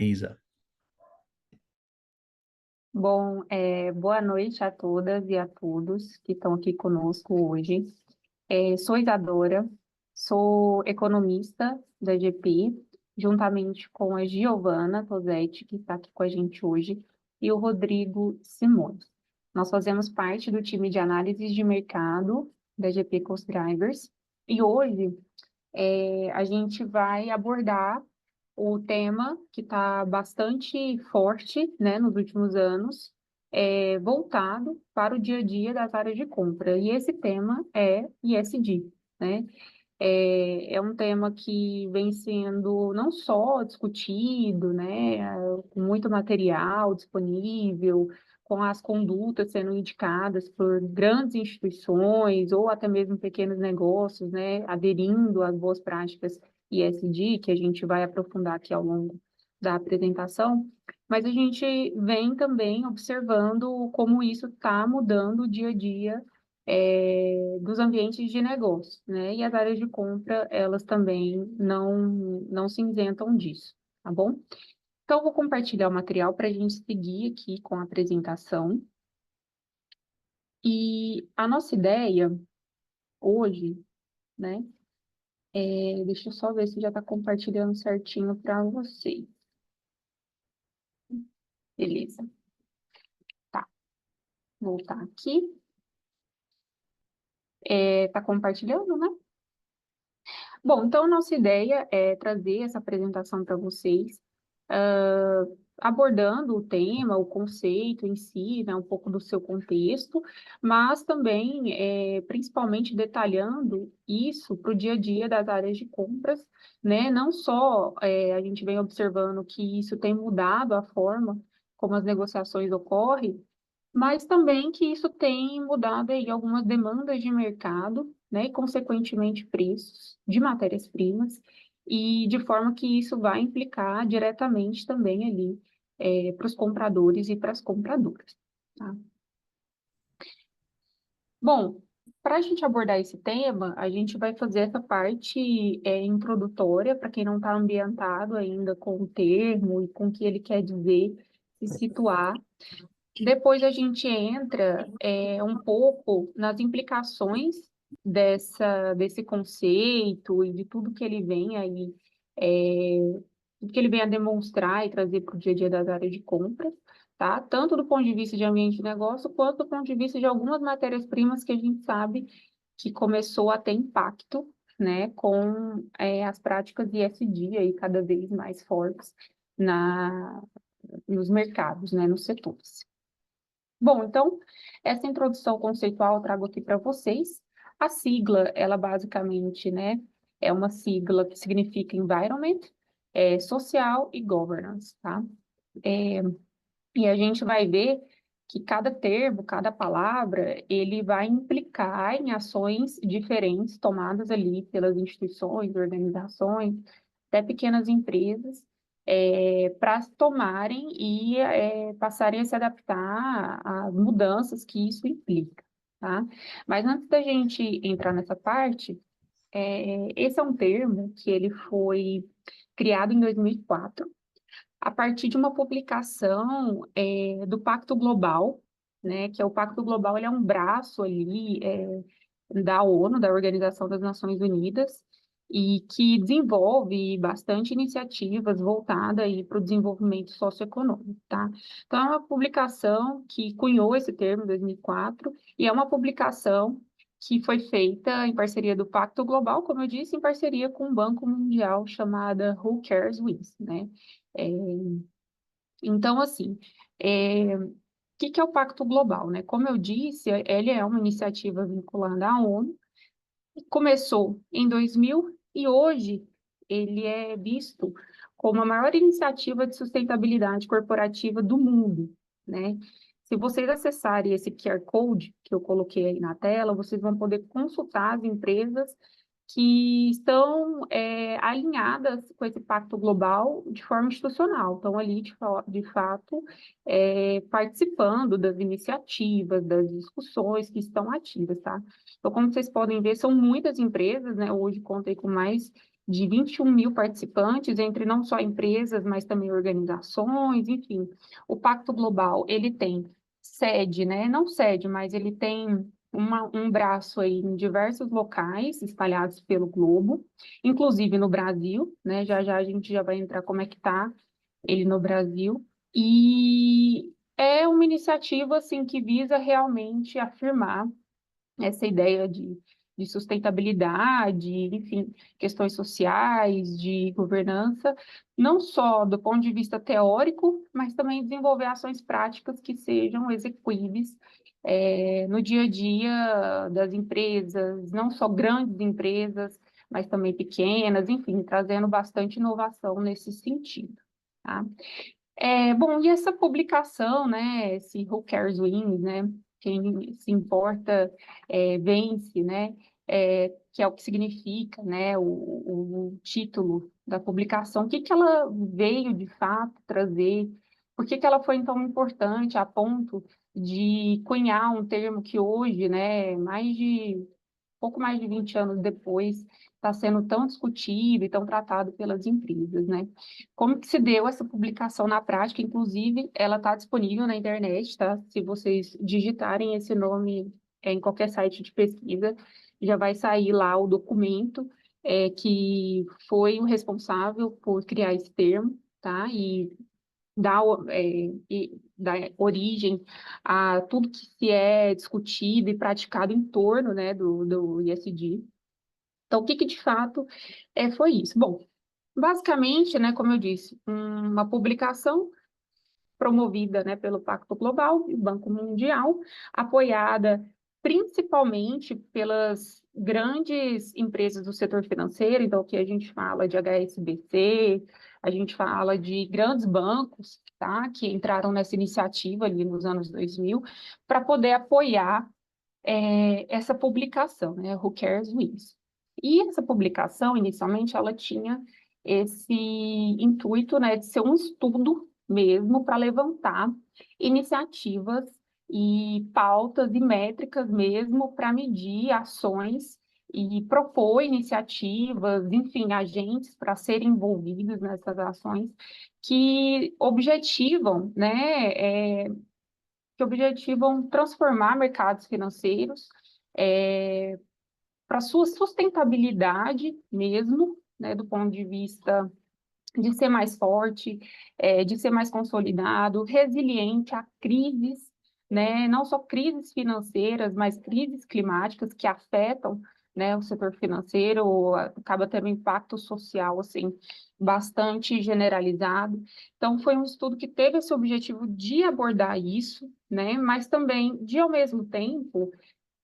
Isa. Bom, boa noite a todas e a todos que estão aqui conosco hoje. Sou Isadora, sou economista da GP, juntamente com a Giovana Tosetti, que está aqui com a gente hoje, e o Rodrigo Simões. Nós fazemos parte do time de análise de mercado da GP Coast Drivers, e hoje a gente vai abordar o tema que está bastante forte, né, nos últimos anos, voltado para o dia a dia das áreas de compra. E esse tema é ISD, né? É um tema que vem sendo não só discutido, né, com muito material disponível, com as condutas sendo indicadas por grandes instituições ou até mesmo pequenos negócios, né, aderindo às boas práticas ISD, que a gente vai aprofundar aqui ao longo da apresentação, mas a gente vem também observando como isso está mudando o dia a dia dos ambientes de negócio, né? E as áreas de compra, elas também não se isentam disso, tá bom? Então, eu vou compartilhar o material para a gente seguir aqui com a apresentação. E a nossa ideia hoje, né? Deixa eu só ver se já está compartilhando certinho para vocês. Beleza. Tá, voltar aqui. Tá compartilhando, né? Bom, então a nossa ideia é trazer essa apresentação para vocês, ah, abordando o tema, o conceito em si, né, um pouco do seu contexto, mas também, principalmente detalhando isso para o dia a dia das áreas de compras, né? Não só a gente vem observando que isso tem mudado a forma como as negociações ocorrem, mas também que isso tem mudado aí algumas demandas de mercado, né, e consequentemente preços de matérias-primas, e de forma que isso vai implicar diretamente também ali para os compradores e para as compradoras, tá? Bom, para a gente abordar esse tema, a gente vai fazer essa parte introdutória, para quem não está ambientado ainda com o termo e com o que ele quer dizer, se situar. Depois a gente entra um pouco nas implicações desse conceito e de tudo que ele vem aí, tudo que ele vem a demonstrar e trazer para o dia a dia das áreas de compras, tá? Tanto do ponto de vista de ambiente de negócio, quanto do ponto de vista de algumas matérias-primas que a gente sabe que começou a ter impacto, né, com as práticas ESG aí cada vez mais fortes nos mercados, né, nos setores. Bom, então, essa introdução conceitual eu trago aqui para vocês. A sigla, ela basicamente, né, é uma sigla que significa environment, social e governance, tá? É, e a gente vai ver que cada termo, cada palavra, ele vai implicar em ações diferentes tomadas ali pelas instituições, organizações, até pequenas empresas, para tomarem e passarem a se adaptar às mudanças que isso implica, tá? Mas antes da gente entrar nessa parte, esse é um termo que ele foi criado em 2004 a partir de uma publicação do Pacto Global, né, que é o Pacto Global, ele é um braço ali da ONU, da Organização das Nações Unidas, e que desenvolve bastante iniciativas voltadas aí para o desenvolvimento socioeconômico, tá? Então, é uma publicação que cunhou esse termo em 2004, e é uma publicação que foi feita em parceria do Pacto Global, como eu disse, em parceria com um banco mundial chamada Who Cares Wins, né? É, então, assim, o que é o Pacto Global, né? Como eu disse, ele é uma iniciativa vinculada à ONU, começou em 2000 e hoje ele é visto como a maior iniciativa de sustentabilidade corporativa do mundo, né? Se vocês acessarem esse QR Code que eu coloquei aí na tela, vocês vão poder consultar as empresas que estão alinhadas com esse pacto global de forma institucional, estão ali, de fato, participando das iniciativas, das discussões que estão ativas, tá? Então, como vocês podem ver, são muitas empresas, né? Hoje contei com mais de 21 mil participantes, entre não só empresas, mas também organizações, enfim. O Pacto Global, ele tem sede, né? Não sede, mas ele tem um braço aí em diversos locais espalhados pelo globo, inclusive no Brasil, né? Já já a gente já vai entrar como é que está ele no Brasil. E é uma iniciativa assim que visa realmente afirmar essa ideia de sustentabilidade, enfim, questões sociais, de governança, não só do ponto de vista teórico, mas também desenvolver ações práticas que sejam execuíveis no dia a dia das empresas, não só grandes empresas, mas também pequenas, enfim, trazendo bastante inovação nesse sentido. Tá? Bom, e essa publicação, né, esse Who Cares Wins, né, quem se importa vence, né, que é o que significa, né, o título da publicação, o que que ela veio de fato trazer, por que que ela foi tão importante a ponto de cunhar um termo que hoje, né, pouco mais de 20 anos depois, está sendo tão discutido e tão tratado pelas empresas, né? Como que se deu essa publicação na prática? Inclusive, ela está disponível na internet, tá? Se vocês digitarem esse nome em qualquer site de pesquisa, já vai sair lá o documento que foi o responsável por criar esse termo, tá? E dá origem a tudo que se é discutido e praticado em torno, né, do ISD. Então, o que que de fato foi isso? Bom, basicamente, né, como eu disse, uma publicação promovida, né, pelo Pacto Global e Banco Mundial, apoiada principalmente pelas grandes empresas do setor financeiro, então aqui a gente fala de HSBC, a gente fala de grandes bancos, tá, que entraram nessa iniciativa ali nos anos 2000, para poder apoiar essa publicação, né, Who Cares Wins. E essa publicação, inicialmente, ela tinha esse intuito, né, de ser um estudo mesmo para levantar iniciativas e pautas e métricas mesmo para medir ações e propor iniciativas, enfim, agentes para serem envolvidos nessas ações que objetivam, né, transformar mercados financeiros para sua sustentabilidade mesmo, né, do ponto de vista de ser mais forte, de ser mais consolidado, resiliente a crises, né, não só crises financeiras, mas crises climáticas que afetam, né, o setor financeiro, acaba tendo um impacto social, assim, bastante generalizado. Então, foi um estudo que teve esse objetivo de abordar isso, né, mas também de, ao mesmo tempo,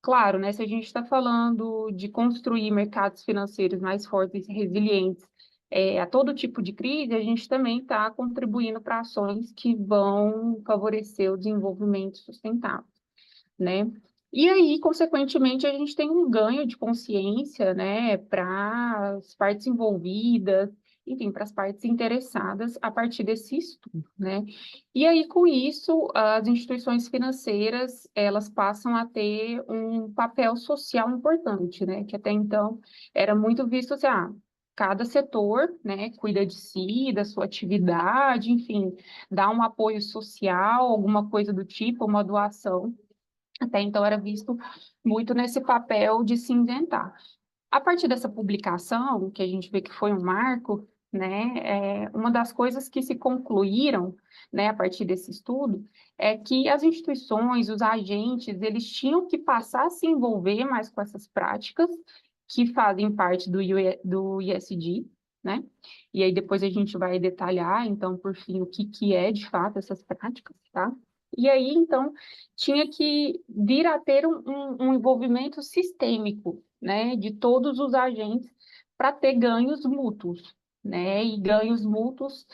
claro, né, se a gente está falando de construir mercados financeiros mais fortes e resilientes a todo tipo de crise, a gente também está contribuindo para ações que vão favorecer o desenvolvimento sustentável, né? E aí, consequentemente, a gente tem um ganho de consciência, né, para as partes envolvidas, enfim, para as partes interessadas a partir desse estudo, né? E aí, com isso, as instituições financeiras, elas passam a ter um papel social importante, né? Que até então era muito visto assim, cada setor, né, cuida de si, da sua atividade, enfim, dá um apoio social, alguma coisa do tipo, uma doação. Até então era visto muito nesse papel de se inventar. A partir dessa publicação, que a gente vê que foi um marco, né, uma das coisas que se concluíram, né, a partir desse estudo, é que as instituições, os agentes, eles tinham que passar a se envolver mais com essas práticas que fazem parte do ISD, né? E aí depois a gente vai detalhar, então, por fim, o que que é de fato essas práticas, tá? E aí, então, tinha que vir a ter um envolvimento sistêmico, né, de todos os agentes para ter ganhos mútuos, né, e ganhos mútuos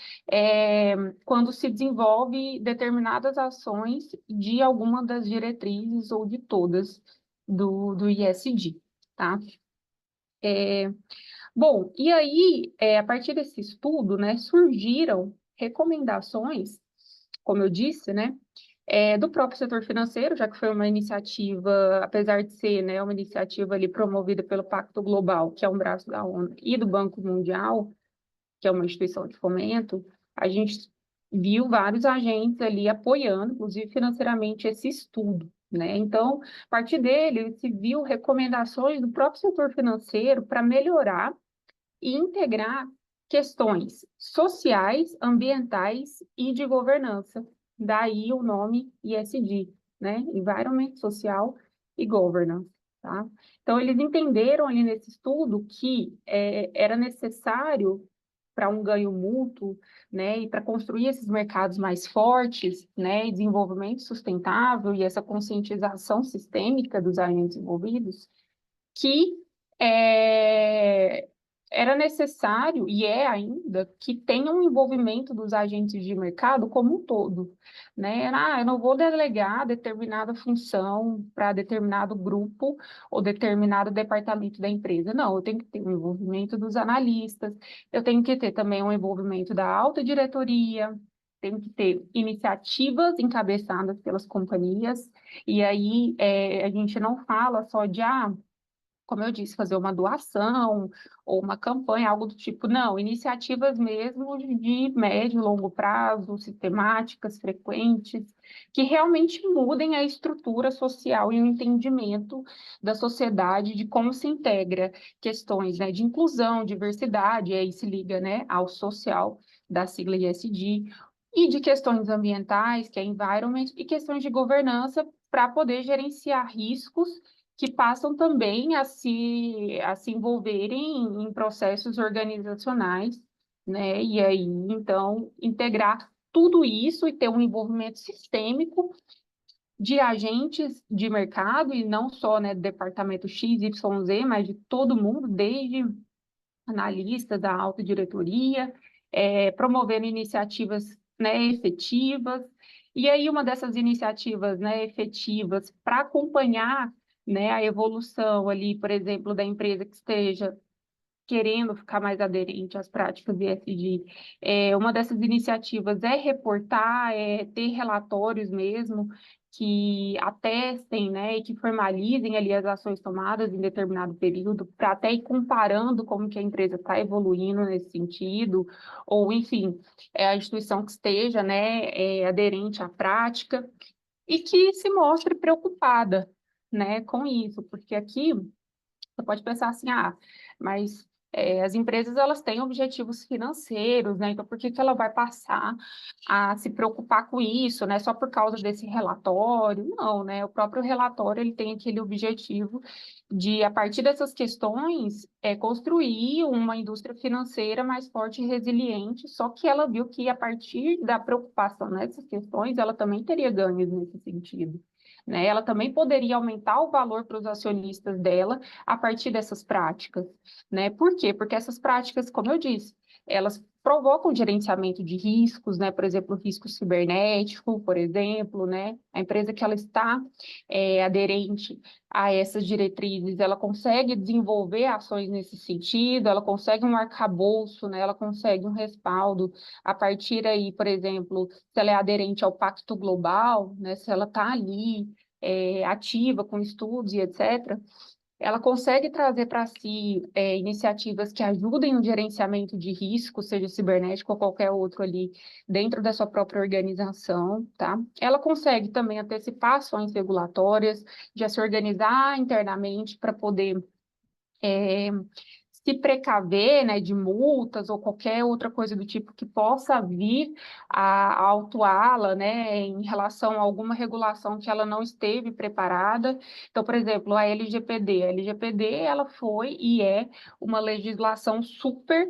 quando se desenvolve determinadas ações de alguma das diretrizes ou de todas do ISD, tá? Bom, e aí, a partir desse estudo, né, surgiram recomendações, como eu disse, né, do próprio setor financeiro, já que foi uma iniciativa, apesar de ser, né, uma iniciativa ali promovida pelo Pacto Global, que é um braço da ONU, e do Banco Mundial, que é uma instituição de fomento, a gente viu vários agentes ali apoiando, inclusive financeiramente, esse estudo, né? Então, a partir dele, se viu recomendações do próprio setor financeiro para melhorar e integrar questões sociais, ambientais e de governança. Daí o nome ESG, né? Environment, Social e Governance, tá? Então, eles entenderam ali nesse estudo que era necessário para um ganho mútuo, né, e para construir esses mercados mais fortes, né, e desenvolvimento sustentável e essa conscientização sistêmica dos agentes envolvidos, que é, era necessário, e é ainda, que tenha um envolvimento dos agentes de mercado como um todo, né? Eu não vou delegar determinada função para determinado grupo ou determinado departamento da empresa. Não, eu tenho que ter um envolvimento dos analistas, eu tenho que ter também um envolvimento da alta diretoria, tenho que ter iniciativas encabeçadas pelas companhias, e aí a gente não fala só de como eu disse, fazer uma doação ou uma campanha, algo do tipo, não, iniciativas mesmo de médio e longo prazo, sistemáticas, frequentes, que realmente mudem a estrutura social e o entendimento da sociedade de como se integra questões, né, de inclusão, diversidade, e aí se liga, né, ao social da sigla ESG, e de questões ambientais, que é environment, e questões de governança para poder gerenciar riscos que passam também a se envolverem em processos organizacionais, né? E aí, então, integrar tudo isso e ter um envolvimento sistêmico de agentes de mercado, e não só, né, do departamento X, Y, Z, mas de todo mundo, desde analistas da alta diretoria, promovendo iniciativas, né, efetivas. E aí, uma dessas iniciativas, né, efetivas para acompanhar, né, a evolução ali, por exemplo, da empresa que esteja querendo ficar mais aderente às práticas ESG, uma dessas iniciativas é reportar, ter relatórios mesmo que atestem, né, e que formalizem ali as ações tomadas em determinado período, para até ir comparando como que a empresa está evoluindo nesse sentido, ou, enfim, a instituição que esteja, né, aderente à prática, e que se mostre preocupada, né, com isso, porque aqui você pode pensar assim, mas as empresas elas têm objetivos financeiros, né? Então por que que ela vai passar a se preocupar com isso, né? Só por causa desse relatório? Não, né? O próprio relatório ele tem aquele objetivo de, a partir dessas questões, construir uma indústria financeira mais forte e resiliente. Só que ela viu que a partir da preocupação nessas questões, ela também teria ganhos nesse sentido, né? Ela também poderia aumentar o valor para os acionistas dela a partir dessas práticas, né? Por quê? Porque essas práticas, como eu disse, elas provocam gerenciamento de riscos, né? Por exemplo, risco cibernético, por exemplo, né? A empresa que ela está aderente a essas diretrizes, ela consegue desenvolver ações nesse sentido, ela consegue um arcabouço, né? Ela consegue um respaldo a partir aí, por exemplo, se ela é aderente ao Pacto Global, né? Se ela está ali ativa com estudos e etc., ela consegue trazer para si iniciativas que ajudem no gerenciamento de risco, seja cibernético ou qualquer outro ali, dentro da sua própria organização, tá? Ela consegue também antecipar ações regulatórias, já se organizar internamente para poder é, se precaver, né, de multas ou qualquer outra coisa do tipo que possa vir a autuá-la, né, em relação a alguma regulação que ela não esteve preparada. Então, por exemplo, a LGPD ela foi e é uma legislação super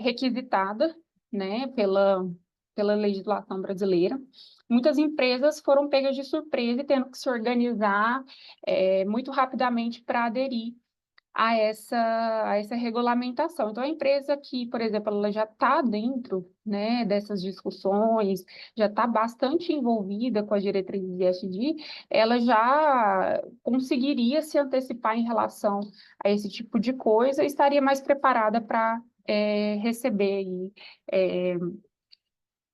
requisitada, né, pela legislação brasileira. Muitas empresas foram pegas de surpresa e tendo que se organizar muito rapidamente para aderir a essa regulamentação. Então, a empresa que, por exemplo, ela já está dentro, né, dessas discussões, já está bastante envolvida com as diretrizes de ESG, ela já conseguiria se antecipar em relação a esse tipo de coisa e estaria mais preparada para receber aí,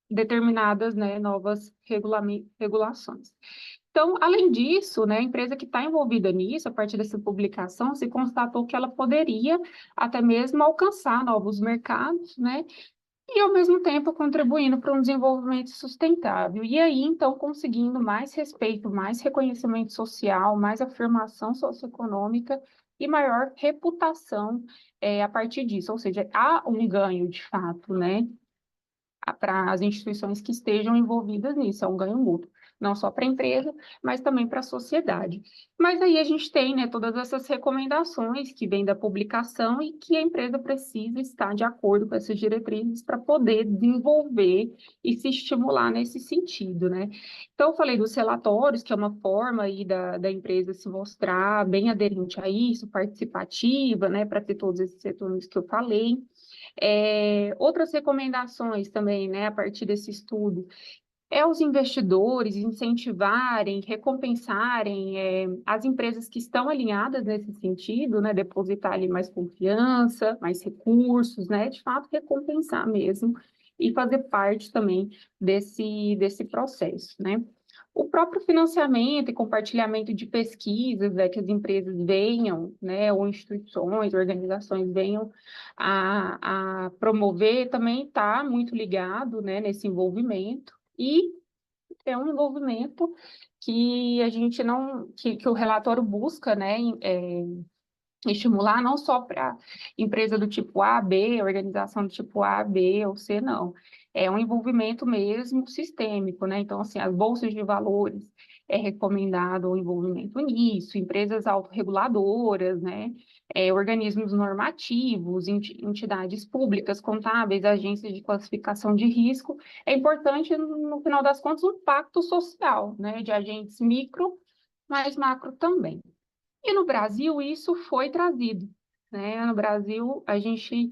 determinadas, né, novas regulações. Então, além disso, né, a empresa que está envolvida nisso, a partir dessa publicação, se constatou que ela poderia até mesmo alcançar novos mercados, né, e ao mesmo tempo contribuindo para um desenvolvimento sustentável. E aí, então, conseguindo mais respeito, mais reconhecimento social, mais afirmação socioeconômica e maior reputação a partir disso. Ou seja, há um ganho de fato, né? Para as instituições que estejam envolvidas nisso, é um ganho mútuo, não só para a empresa, mas também para a sociedade. Mas aí a gente tem, né, todas essas recomendações que vêm da publicação e que a empresa precisa estar de acordo com essas diretrizes para poder desenvolver e se estimular nesse sentido, né? Então, eu falei dos relatórios, que é uma forma aí da empresa se mostrar bem aderente a isso, participativa, né, para ter todos esses setores que eu falei. Outras recomendações também, né, a partir desse estudo, é os investidores incentivarem, recompensarem as empresas que estão alinhadas nesse sentido, né, depositar ali mais confiança, mais recursos, né, de fato recompensar mesmo e fazer parte também desse processo, né. O próprio financiamento e compartilhamento de pesquisas, né, que as empresas venham, né, ou instituições, organizações venham a promover, também está muito ligado, né, nesse envolvimento. E é um envolvimento que a gente não, que o relatório busca, né, estimular não só para empresa do tipo A, B, organização do tipo A, B ou C, não. É um envolvimento mesmo sistêmico, né? Então, assim, as bolsas de valores é recomendado o envolvimento nisso, empresas autorreguladoras, né? Organismos normativos, entidades públicas, contábeis, agências de classificação de risco. É importante, no final das contas, um pacto social, né? De agentes micro, mas macro também. E no Brasil isso foi trazido, né? No Brasil a gente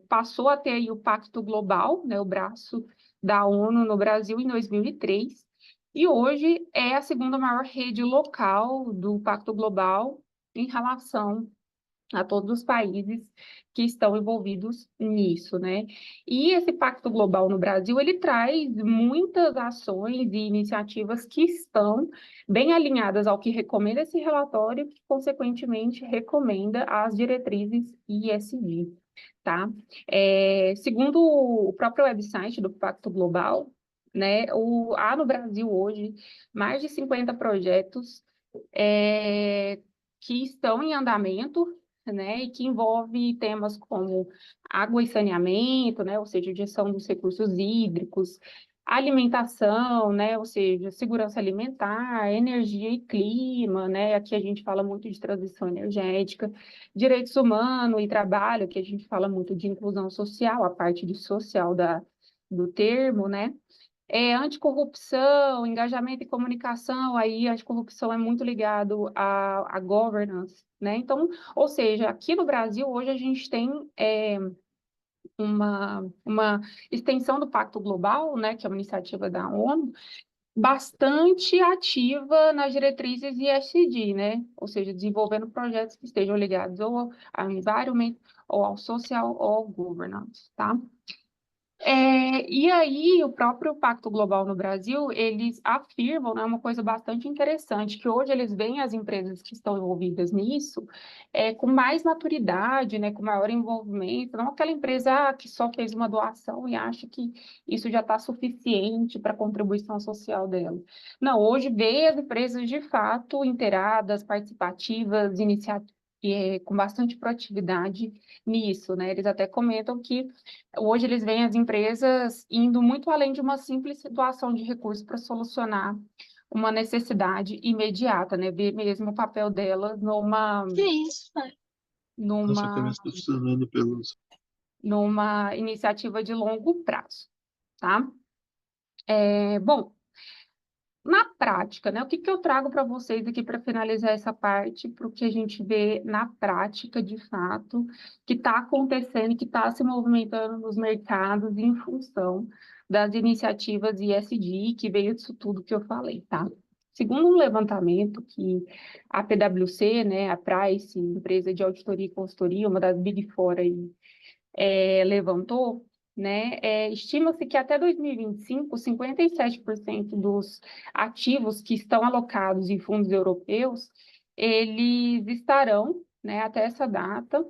passou a ter aí o Pacto Global, né? O braço da ONU no Brasil em 2003, e hoje é a segunda maior rede local do Pacto Global em relação a todos os países que estão envolvidos nisso, né? E esse Pacto Global no Brasil, ele traz muitas ações e iniciativas que estão bem alinhadas ao que recomenda esse relatório, que consequentemente recomenda as diretrizes ESG, tá? Segundo o próprio website do Pacto Global, né, há no Brasil hoje mais de 50 projetos que estão em andamento, né, e que envolve temas como água e saneamento, né, ou seja, gestão dos recursos hídricos, alimentação, né, ou seja, segurança alimentar, energia e clima, né, aqui a gente fala muito de transição energética, direitos humanos e trabalho, que a gente fala muito de inclusão social, a parte de social do termo, né, anticorrupção, engajamento e comunicação, aí a anticorrupção é muito ligado à governance, né? Então, ou seja, aqui no Brasil, hoje a gente tem uma extensão do Pacto Global, né, que é uma iniciativa da ONU, bastante ativa nas diretrizes ESG, né? Ou seja, desenvolvendo projetos que estejam ligados ou ao environment, ou ao social, ou ao governance, tá? E aí, o próprio Pacto Global no Brasil, eles afirmam, né, uma coisa bastante interessante, que hoje eles veem as empresas que estão envolvidas nisso com mais maturidade, né, com maior envolvimento, não aquela empresa que só fez uma doação e acha que isso já está suficiente para a contribuição social dela. Não, hoje vê as empresas de fato inteiradas, participativas, com bastante proatividade nisso, né? Eles até comentam que hoje eles veem as empresas indo muito além de uma simples situação de recurso para solucionar uma necessidade imediata, né? Ver mesmo o papel delas Que isso, né? Nossa, numa, apenas funcionando pelos. numa iniciativa de longo prazo, tá? Bom, na prática, né? O que que eu trago para vocês aqui para finalizar essa parte, para o que a gente vê na prática, de fato, que está acontecendo e que está se movimentando nos mercados em função das iniciativas ESG, que veio disso tudo que eu falei, tá? Segundo um levantamento que a PwC, né, a Price, empresa de auditoria e consultoria, uma das Big Four aí, levantou, né, estima-se que até 2025, 57% dos ativos que estão alocados em fundos europeus, eles estarão, né, até essa data,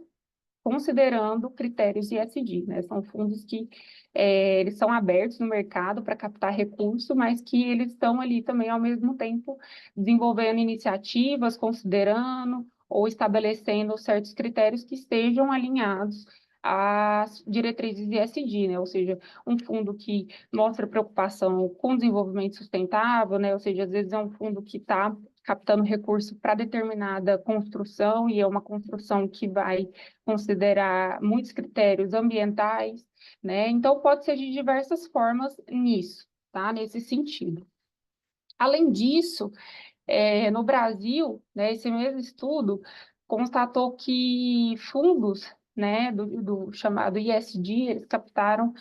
considerando critérios ESG, né? São fundos que eles são abertos no mercado para captar recurso, mas que eles estão ali também, ao mesmo tempo, desenvolvendo iniciativas, considerando ou estabelecendo certos critérios que estejam alinhados às diretrizes ESG, né? Ou seja, um fundo que mostra preocupação com o desenvolvimento sustentável, né? Ou seja, às vezes é um fundo que está captando recurso para determinada construção e é uma construção que vai considerar muitos critérios ambientais, né? Então, pode ser de diversas formas nisso, tá? Nesse sentido. Além disso, no Brasil, né, esse mesmo estudo constatou que fundos, né, do chamado ISD, eles captaram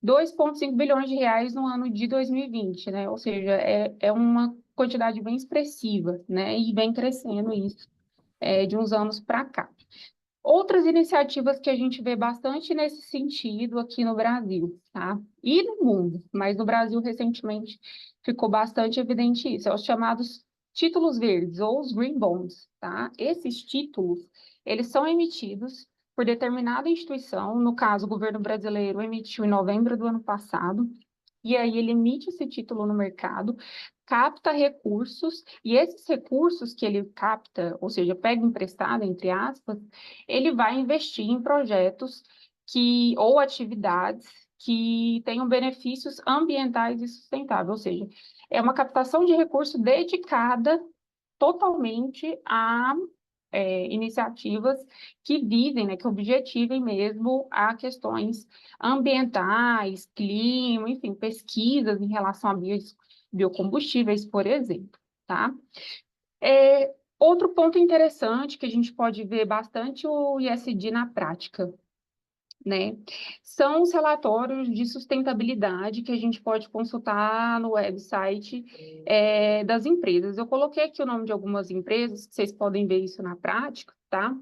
2,5 bilhões de reais no ano de 2020, né? Ou seja, é uma quantidade bem expressiva, né? E vem crescendo isso de uns anos para cá. Outras iniciativas que a gente vê bastante nesse sentido aqui no Brasil, tá? E no mundo, mas no Brasil recentemente ficou bastante evidente isso, é os chamados títulos verdes ou os green bonds, tá? Esses títulos, eles são emitidos por determinada instituição, no caso, o governo brasileiro emitiu em novembro do ano passado, e aí ele emite esse título no mercado, capta recursos, e esses recursos que ele capta, ou seja, pega emprestado, entre aspas, ele vai investir em projetos ou atividades que tenham benefícios ambientais e sustentáveis, ou seja, é uma captação de recurso dedicada totalmente a iniciativas que visem, né, que objetivem mesmo a questões ambientais, clima, enfim, pesquisas em relação a biocombustíveis, por exemplo, tá? Outro ponto interessante que a gente pode ver bastante o ISD na prática, né? São os relatórios de sustentabilidade que a gente pode consultar no website das empresas. Eu coloquei aqui o nome de algumas empresas, que vocês podem ver isso na prática, tá?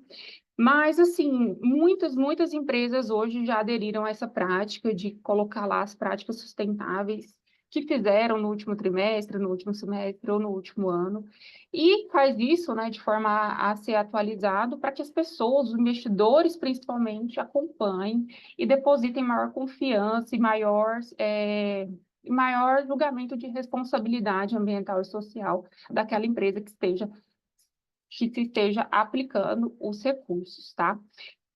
Mas, assim, muitas empresas hoje já aderiram a essa prática de colocar lá as práticas sustentáveis que fizeram no último trimestre, no último semestre ou no último ano, e faz isso, né, de forma a ser atualizado para que as pessoas, os investidores principalmente, acompanhem e depositem maior confiança e maior julgamento de responsabilidade ambiental e social daquela empresa que se esteja aplicando os recursos, tá?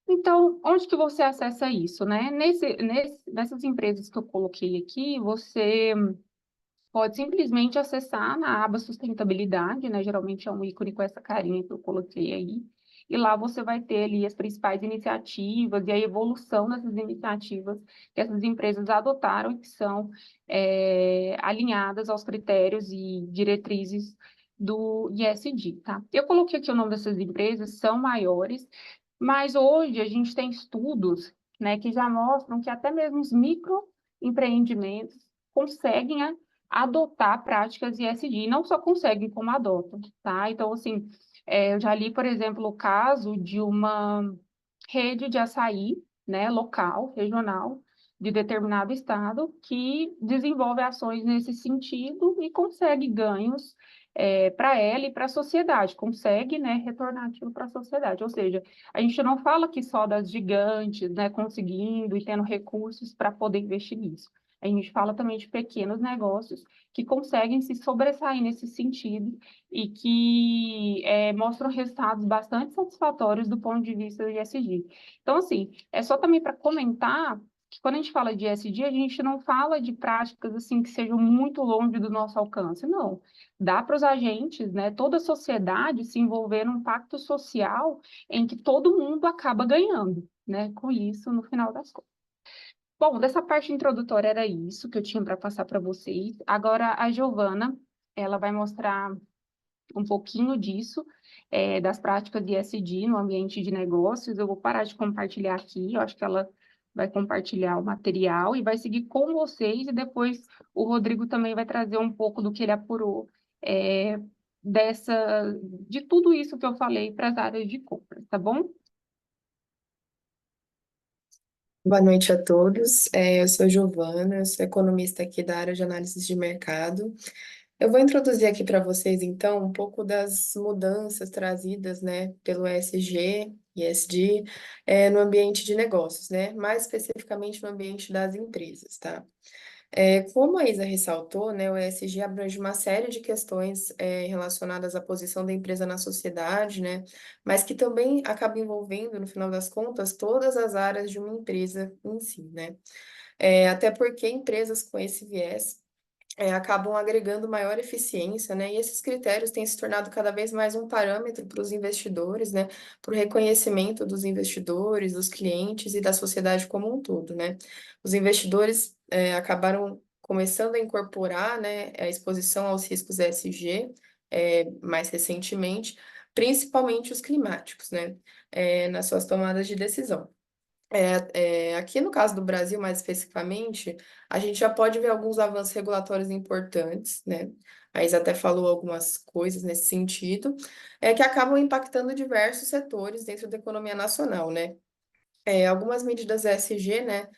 Então, onde que você acessa isso, né? Nessas empresas que eu coloquei aqui, você pode simplesmente acessar na aba sustentabilidade, né? Geralmente é um ícone com essa carinha que eu coloquei aí. E lá você vai ter ali as principais iniciativas e a evolução dessas iniciativas que essas empresas adotaram e que são alinhadas aos critérios e diretrizes do ISD, tá? Eu coloquei aqui o nome dessas empresas, são maiores, mas hoje a gente tem estudos, né, que já mostram que até mesmo os microempreendimentos conseguem adotar práticas ESG, e não só conseguem, como adotam, tá? Então, assim, eu já li, por exemplo, o caso de uma rede de açaí, né, local, regional, de determinado estado, que desenvolve ações nesse sentido e consegue ganhos para ela e para a sociedade, consegue, né, retornar aquilo para a sociedade. Ou seja, a gente não fala aqui só das gigantes, né, conseguindo e tendo recursos para poder investir nisso. A gente fala também de pequenos negócios que conseguem se sobressair nesse sentido e que mostram resultados bastante satisfatórios do ponto de vista do ESG. Então, assim, é só também para comentar que quando a gente fala de ESG, a gente não fala de práticas assim que sejam muito longe do nosso alcance, não. Dá para os agentes, né, toda a sociedade se envolver num pacto social em que todo mundo acaba ganhando, né, com isso no final das contas. Bom, dessa parte introdutória era isso que eu tinha para passar para vocês. Agora a Giovana, ela vai mostrar um pouquinho disso, das práticas de ESG no ambiente de negócios. Eu vou parar de compartilhar aqui, eu acho que ela vai compartilhar o material e vai seguir com vocês, e depois o Rodrigo também vai trazer um pouco do que ele apurou é, de tudo isso que eu falei para as áreas de compras, tá bom? Boa noite a todos. Eu sou Giovana, eu sou economista aqui da área de análise de mercado. Eu vou introduzir aqui para vocês, então, um pouco das mudanças trazidas, né, pelo ESG e ESG, no ambiente de negócios, né, mais especificamente no ambiente das empresas, tá? Como a Isa ressaltou, né, o ESG abrange uma série de questões relacionadas à posição da empresa na sociedade, né, mas que também acaba envolvendo, no final das contas, todas as áreas de uma empresa em si, né? Até porque empresas com esse viés acabam agregando maior eficiência, né? E esses critérios têm se tornado cada vez mais um parâmetro para os investidores, né? Para o reconhecimento dos investidores, dos clientes e da sociedade como um todo, né? Os investidores acabaram começando a incorporar, né, a exposição aos riscos ESG, mais recentemente, principalmente os climáticos, né? Nas suas tomadas de decisão. Aqui no caso do Brasil, mais especificamente, a gente já pode ver alguns avanços regulatórios importantes, né? A Isa até falou algumas coisas nesse sentido, que acabam impactando diversos setores dentro da economia nacional, né? Algumas medidas ESG, né,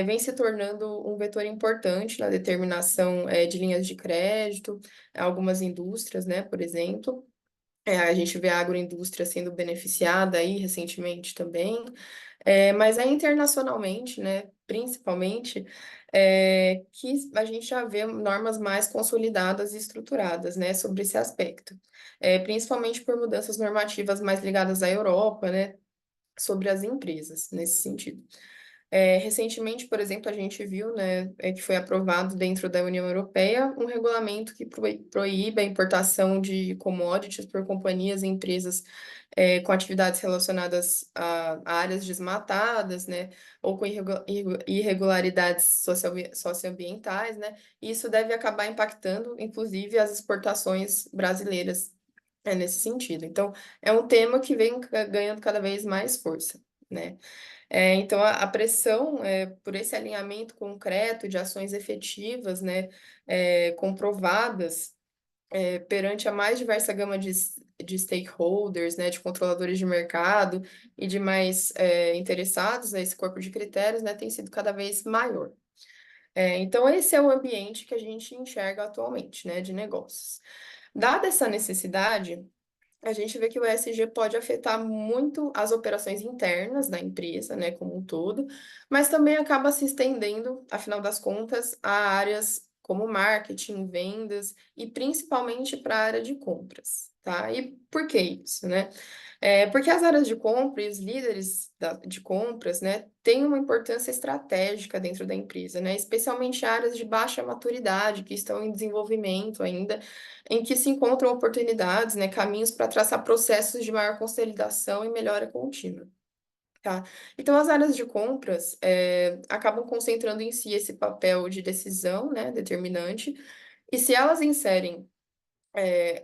vêm se tornando um vetor importante na determinação, de linhas de crédito, algumas indústrias, né, por exemplo. A gente vê a agroindústria sendo beneficiada aí recentemente também. Mas é internacionalmente, né, principalmente, que a gente já vê normas mais consolidadas e estruturadas, né, sobre esse aspecto. Principalmente por mudanças normativas mais ligadas à Europa, né, sobre as empresas, nesse sentido. Recentemente, por exemplo, a gente viu, né, que foi aprovado dentro da União Europeia um regulamento que proíbe a importação de commodities por companhias e empresas com atividades relacionadas a áreas desmatadas, né, ou com irregularidades socioambientais, né, e isso deve acabar impactando, inclusive, as exportações brasileiras nesse sentido. Então, é um tema que vem ganhando cada vez mais força, né? Então, a pressão por esse alinhamento concreto de ações efetivas, né, comprovadas, perante a mais diversa gama de stakeholders, né, de controladores de mercado e de mais interessados a esse corpo de critérios, né, tem sido cada vez maior. Então, esse é o ambiente que a gente enxerga atualmente, né, de negócios. Dada essa necessidade, a gente vê que o ESG pode afetar muito as operações internas da empresa, né, como um todo, mas também acaba se estendendo, afinal das contas, a áreas como marketing, vendas e principalmente para a área de compras, tá? E por que isso, né? Porque as áreas de compra e os líderes de compras, né, têm uma importância estratégica dentro da empresa, né? Especialmente áreas de baixa maturidade, que estão em desenvolvimento ainda, em que se encontram oportunidades, né, caminhos para traçar processos de maior consolidação e melhora contínua. Tá? Então, as áreas de compras acabam concentrando em si esse papel de decisão, né, determinante, e se elas inserem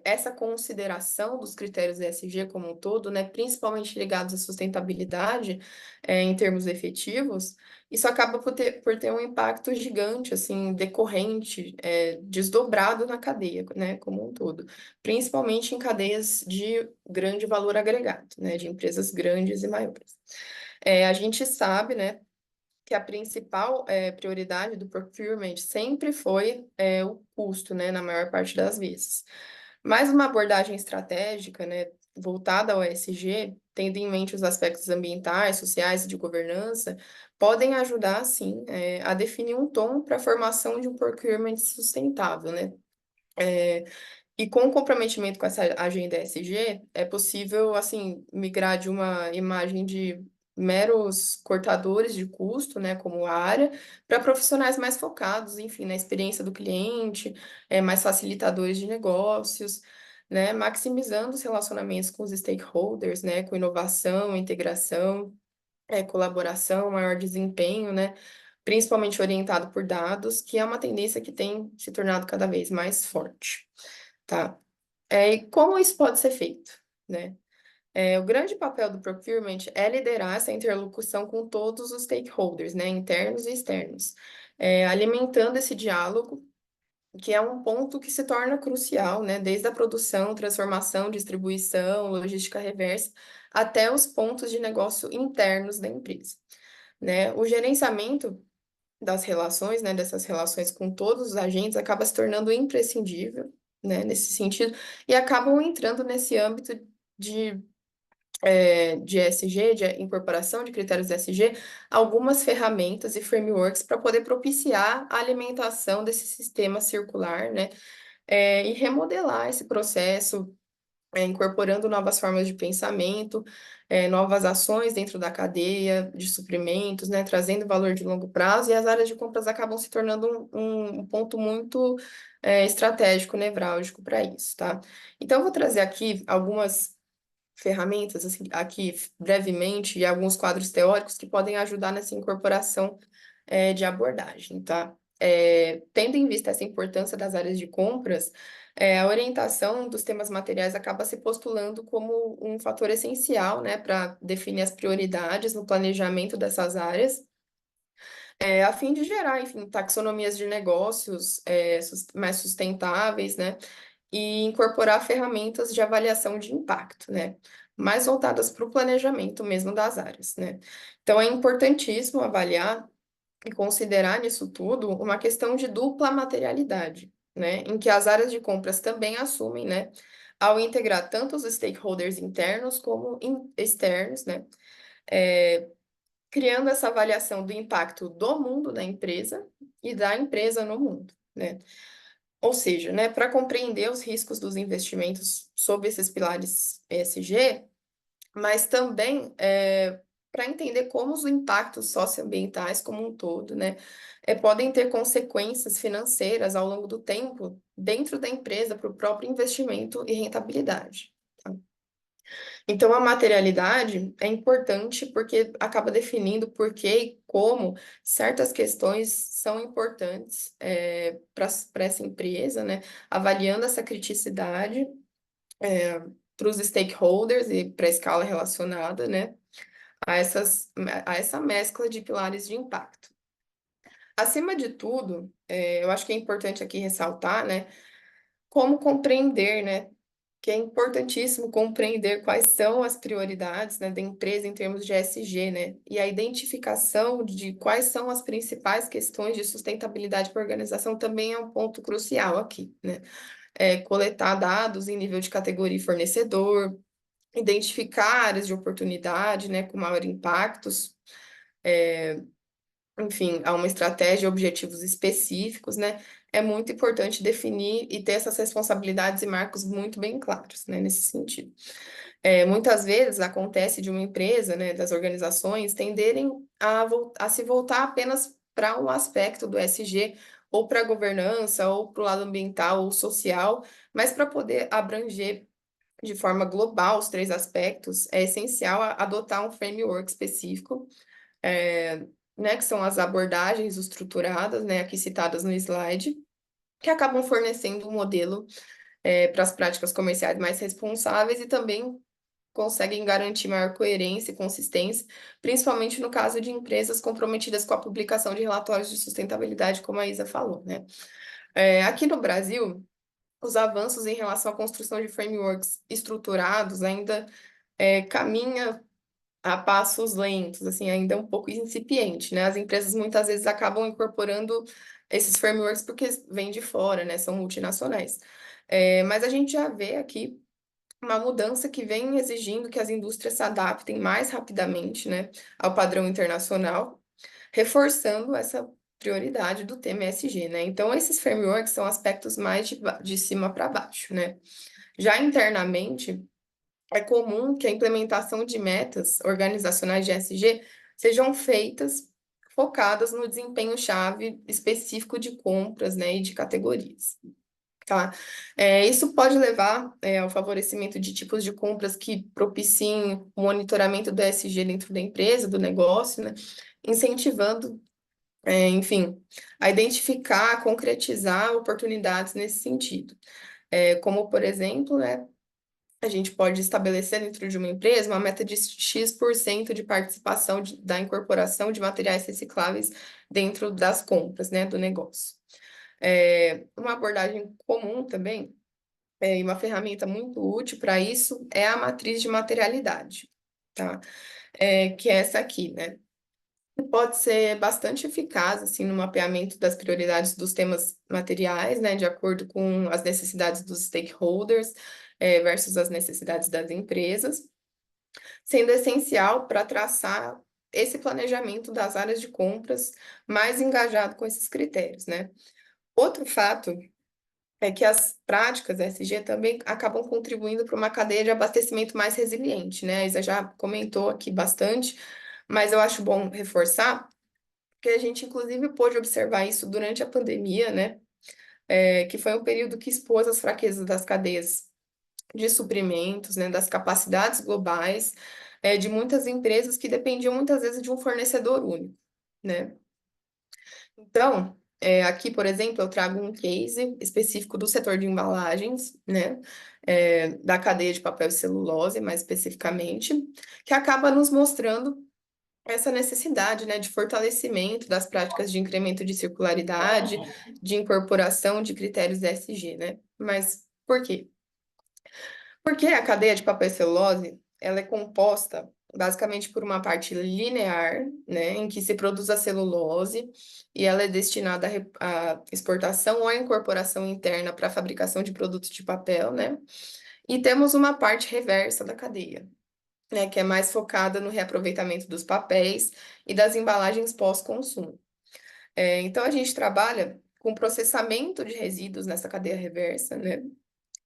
essa consideração dos critérios ESG como um todo, né, principalmente ligados à sustentabilidade, em termos efetivos, isso acaba por ter um impacto gigante, assim, decorrente, desdobrado na cadeia, né, como um todo, principalmente em cadeias de grande valor agregado, né, de empresas grandes e maiores. A gente sabe, né, que a principal prioridade do procurement sempre foi o custo, né, na maior parte das vezes. Mas uma abordagem estratégica, né, voltada ao ESG, tendo em mente os aspectos ambientais, sociais e de governança, podem ajudar, sim, a definir um tom para a formação de um procurement sustentável, né? E com o comprometimento com essa agenda ESG, é possível, assim, migrar de uma imagem de meros cortadores de custo, né, como área, para profissionais mais focados, enfim, na experiência do cliente, mais facilitadores de negócios, né, maximizando os relacionamentos com os stakeholders, né, com inovação, integração, colaboração, maior desempenho, né, principalmente orientado por dados, que é uma tendência que tem se tornado cada vez mais forte. Tá? E como isso pode ser feito, né? O grande papel do procurement é liderar essa interlocução com todos os stakeholders, né, internos e externos, alimentando esse diálogo, que é um ponto que se torna crucial, né, desde a produção, transformação, distribuição, logística reversa, até os pontos de negócio internos da empresa. né? O gerenciamento das relações, né, dessas relações com todos os agentes acaba se tornando imprescindível, né, nesse sentido, e acabam entrando nesse âmbito de de ESG, de incorporação de critérios ESG, algumas ferramentas e frameworks para poder propiciar a alimentação desse sistema circular, né? E remodelar esse processo, incorporando novas formas de pensamento, novas ações dentro da cadeia de suprimentos, né? Trazendo valor de longo prazo, e as áreas de compras acabam se tornando um ponto muito estratégico, nevrálgico para isso, tá? Então, eu vou trazer aqui algumas ferramentas, assim, aqui brevemente, e alguns quadros teóricos que podem ajudar nessa incorporação de abordagem, tá? Tendo em vista essa importância das áreas de compras, a orientação dos temas materiais acaba se postulando como um fator essencial, né, para definir as prioridades no planejamento dessas áreas, a fim de gerar, enfim, taxonomias de negócios mais sustentáveis, né? E incorporar ferramentas de avaliação de impacto, né? Mais voltadas para o planejamento mesmo das áreas, né? Então, é importantíssimo avaliar e considerar nisso tudo uma questão de dupla materialidade, né? Em que as áreas de compras também assumem, né? Ao integrar tanto os stakeholders internos como externos, né? Criando essa avaliação do impacto do mundo na empresa e da empresa no mundo, né? Ou seja, né, para compreender os riscos dos investimentos sob esses pilares ESG, mas também para entender como os impactos socioambientais como um todo, né, podem ter consequências financeiras ao longo do tempo dentro da empresa para o próprio investimento e rentabilidade. Tá? Então, a materialidade é importante porque acaba definindo por que e como certas questões são importantes para essa empresa, né? Avaliando essa criticidade para os stakeholders e para a escala relacionada, né? A essa mescla de pilares de impacto. Acima de tudo, eu acho que é importante aqui ressaltar, né? Como compreender, né? Que é importantíssimo compreender quais são as prioridades, né, da empresa em termos de ESG, né, e a identificação de quais são as principais questões de sustentabilidade para a organização também é um ponto crucial aqui, né, coletar dados em nível de categoria e fornecedor, identificar áreas de oportunidade, né, com maior impactos, enfim, há uma estratégia e objetivos específicos, né? É muito importante definir e ter essas responsabilidades e marcos muito bem claros, né, nesse sentido. Muitas vezes acontece de uma empresa, né, das organizações, tenderem a se voltar apenas para um aspecto do ESG, ou para a governança, ou para o lado ambiental ou social, mas para poder abranger de forma global os três aspectos, é essencial adotar um framework específico, né, que são as abordagens estruturadas, né, aqui citadas no slide, que acabam fornecendo um modelo para as práticas comerciais mais responsáveis e também conseguem garantir maior coerência e consistência, principalmente no caso de empresas comprometidas com a publicação de relatórios de sustentabilidade, como a Isa falou, né? Aqui no Brasil, os avanços em relação à construção de frameworks estruturados ainda caminha a passos lentos, assim, ainda é um pouco incipiente, né? As empresas muitas vezes acabam incorporando esses frameworks porque vêm de fora, né? São multinacionais. Mas a gente já vê aqui uma mudança que vem exigindo que as indústrias se adaptem mais rapidamente, né, ao padrão internacional, reforçando essa prioridade do tema ESG, né? Então, esses frameworks são aspectos mais de cima para baixo, né? Já internamente, é comum que a implementação de metas organizacionais de ESG sejam feitas focadas no desempenho-chave específico de compras, né, e de categorias. Tá? Isso pode levar ao favorecimento de tipos de compras que propiciem o monitoramento do ESG dentro da empresa, do negócio, né? Incentivando, enfim, a identificar, concretizar oportunidades nesse sentido. Como, por exemplo, né, a gente pode estabelecer dentro de uma empresa uma meta de X% de participação da incorporação de materiais recicláveis dentro das compras, né, do negócio. Uma abordagem comum também, e uma ferramenta muito útil para isso, é a matriz de materialidade, tá? Que é essa aqui, né? pode ser bastante eficaz assim no mapeamento das prioridades dos temas materiais, né, de acordo com as necessidades dos stakeholders, versus as necessidades das empresas, sendo essencial para traçar esse planejamento das áreas de compras mais engajado com esses critérios, né? Outro fato é que as práticas SG também acabam contribuindo para uma cadeia de abastecimento mais resiliente, né? A Isa já comentou aqui bastante, mas eu acho bom reforçar que a gente, inclusive, pôde observar isso durante a pandemia, né? Que foi um período que expôs as fraquezas das cadeias de suprimentos, né? Das capacidades globais, de muitas empresas que dependiam muitas vezes de um fornecedor único, né? Então, aqui, por exemplo, eu trago um case específico do setor de embalagens, né? Da cadeia de papel e celulose, mais especificamente, que acaba nos mostrando essa necessidade, né, de fortalecimento das práticas de incremento de circularidade, de incorporação de critérios ESG, né? Mas por quê? Porque a cadeia de papel e celulose, ela é composta basicamente por uma parte linear, né, em que se produz a celulose e ela é destinada à exportação ou à incorporação interna para a fabricação de produtos de papel, né? E temos uma parte reversa da cadeia, né, que é mais focada no reaproveitamento dos papéis e das embalagens pós-consumo. Então, a gente trabalha com processamento de resíduos nessa cadeia reversa, né,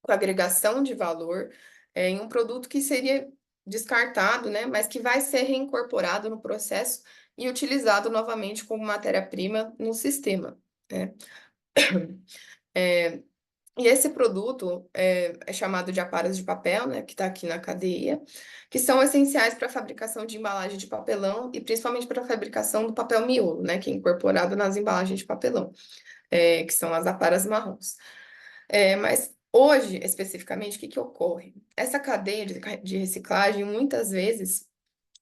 com agregação de valor, em um produto que seria descartado, né, mas que vai ser reincorporado no processo e utilizado novamente como matéria-prima no sistema, né? E esse produto é chamado de aparas de papel, né, que está aqui na cadeia, que são essenciais para a fabricação de embalagem de papelão e principalmente para a fabricação do papel miolo, né, que é incorporado nas embalagens de papelão, que são as aparas marrons. Mas hoje, especificamente, o que que ocorre? Essa cadeia de reciclagem, muitas vezes,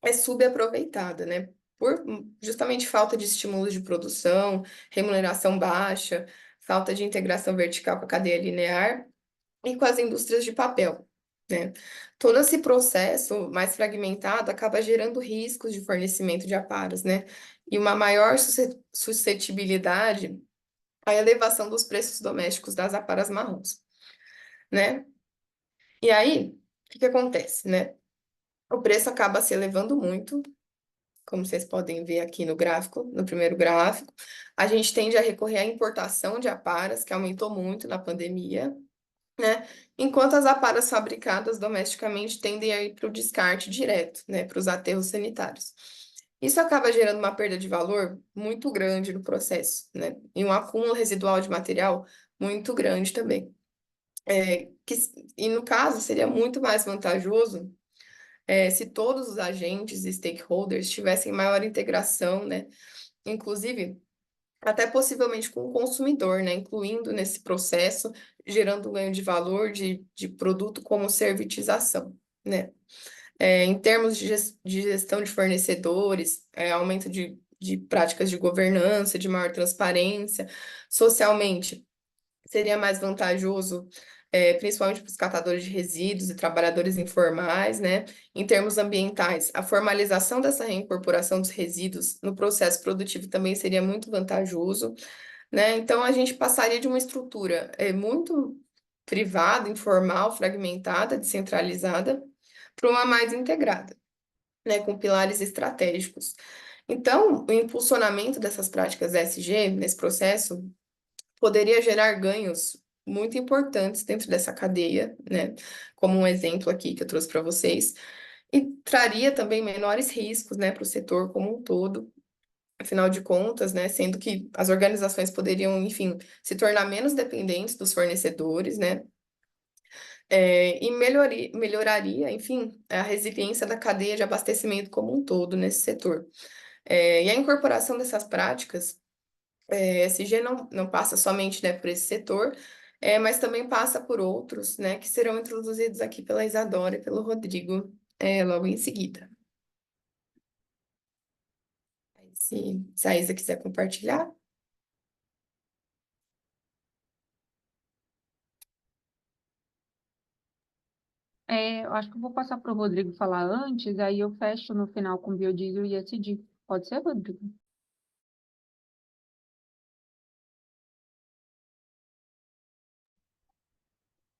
é subaproveitada, né? Por justamente falta de estímulos de produção, remuneração baixa, falta de integração vertical com a cadeia linear e com as indústrias de papel, né? Todo esse processo mais fragmentado acaba gerando riscos de fornecimento de aparas, né? E uma maior suscetibilidade à elevação dos preços domésticos das aparas marrons, né? E aí, o que que acontece, né? O preço acaba se elevando muito, como vocês podem ver aqui no gráfico, no primeiro gráfico. A gente tende a recorrer à importação de aparas, que aumentou muito na pandemia, né? Enquanto as aparas fabricadas domesticamente tendem a ir para o descarte direto, né? Para os aterros sanitários. Isso acaba gerando uma perda de valor muito grande no processo, né? E um acúmulo residual de material muito grande também. E no caso, seria muito mais vantajoso se todos os agentes e stakeholders tivessem maior integração, né? Inclusive, até possivelmente com o consumidor, né? Incluindo nesse processo, gerando um ganho de valor de produto como servitização, né? Em termos de gestão de fornecedores, aumento de práticas de governança, de maior transparência, socialmente seria mais vantajoso, principalmente para os catadores de resíduos e trabalhadores informais, né? Em termos ambientais, a formalização dessa reincorporação dos resíduos no processo produtivo também seria muito vantajoso, né? Então, a gente passaria de uma estrutura muito privada, informal, fragmentada, descentralizada, para uma mais integrada, né? Com pilares estratégicos. Então, o impulsionamento dessas práticas ESG nesse processo poderia gerar ganhos muito importantes dentro dessa cadeia, né? Como um exemplo aqui que eu trouxe para vocês, e traria também menores riscos, né, para o setor como um todo. Afinal de contas, né, sendo que as organizações poderiam, enfim, se tornar menos dependentes dos fornecedores, né, e melhoraria, enfim, a resiliência da cadeia de abastecimento como um todo nesse setor. E a incorporação dessas práticas SG não passa somente, né, por esse setor, mas também passa por outros, né, que serão introduzidos aqui pela Isadora e pelo Rodrigo, logo em seguida. Se a Isa quiser compartilhar. Eu acho que eu vou passar para o Rodrigo falar antes, aí eu fecho no final com biodiesel e ESG. Pode ser, Rodrigo.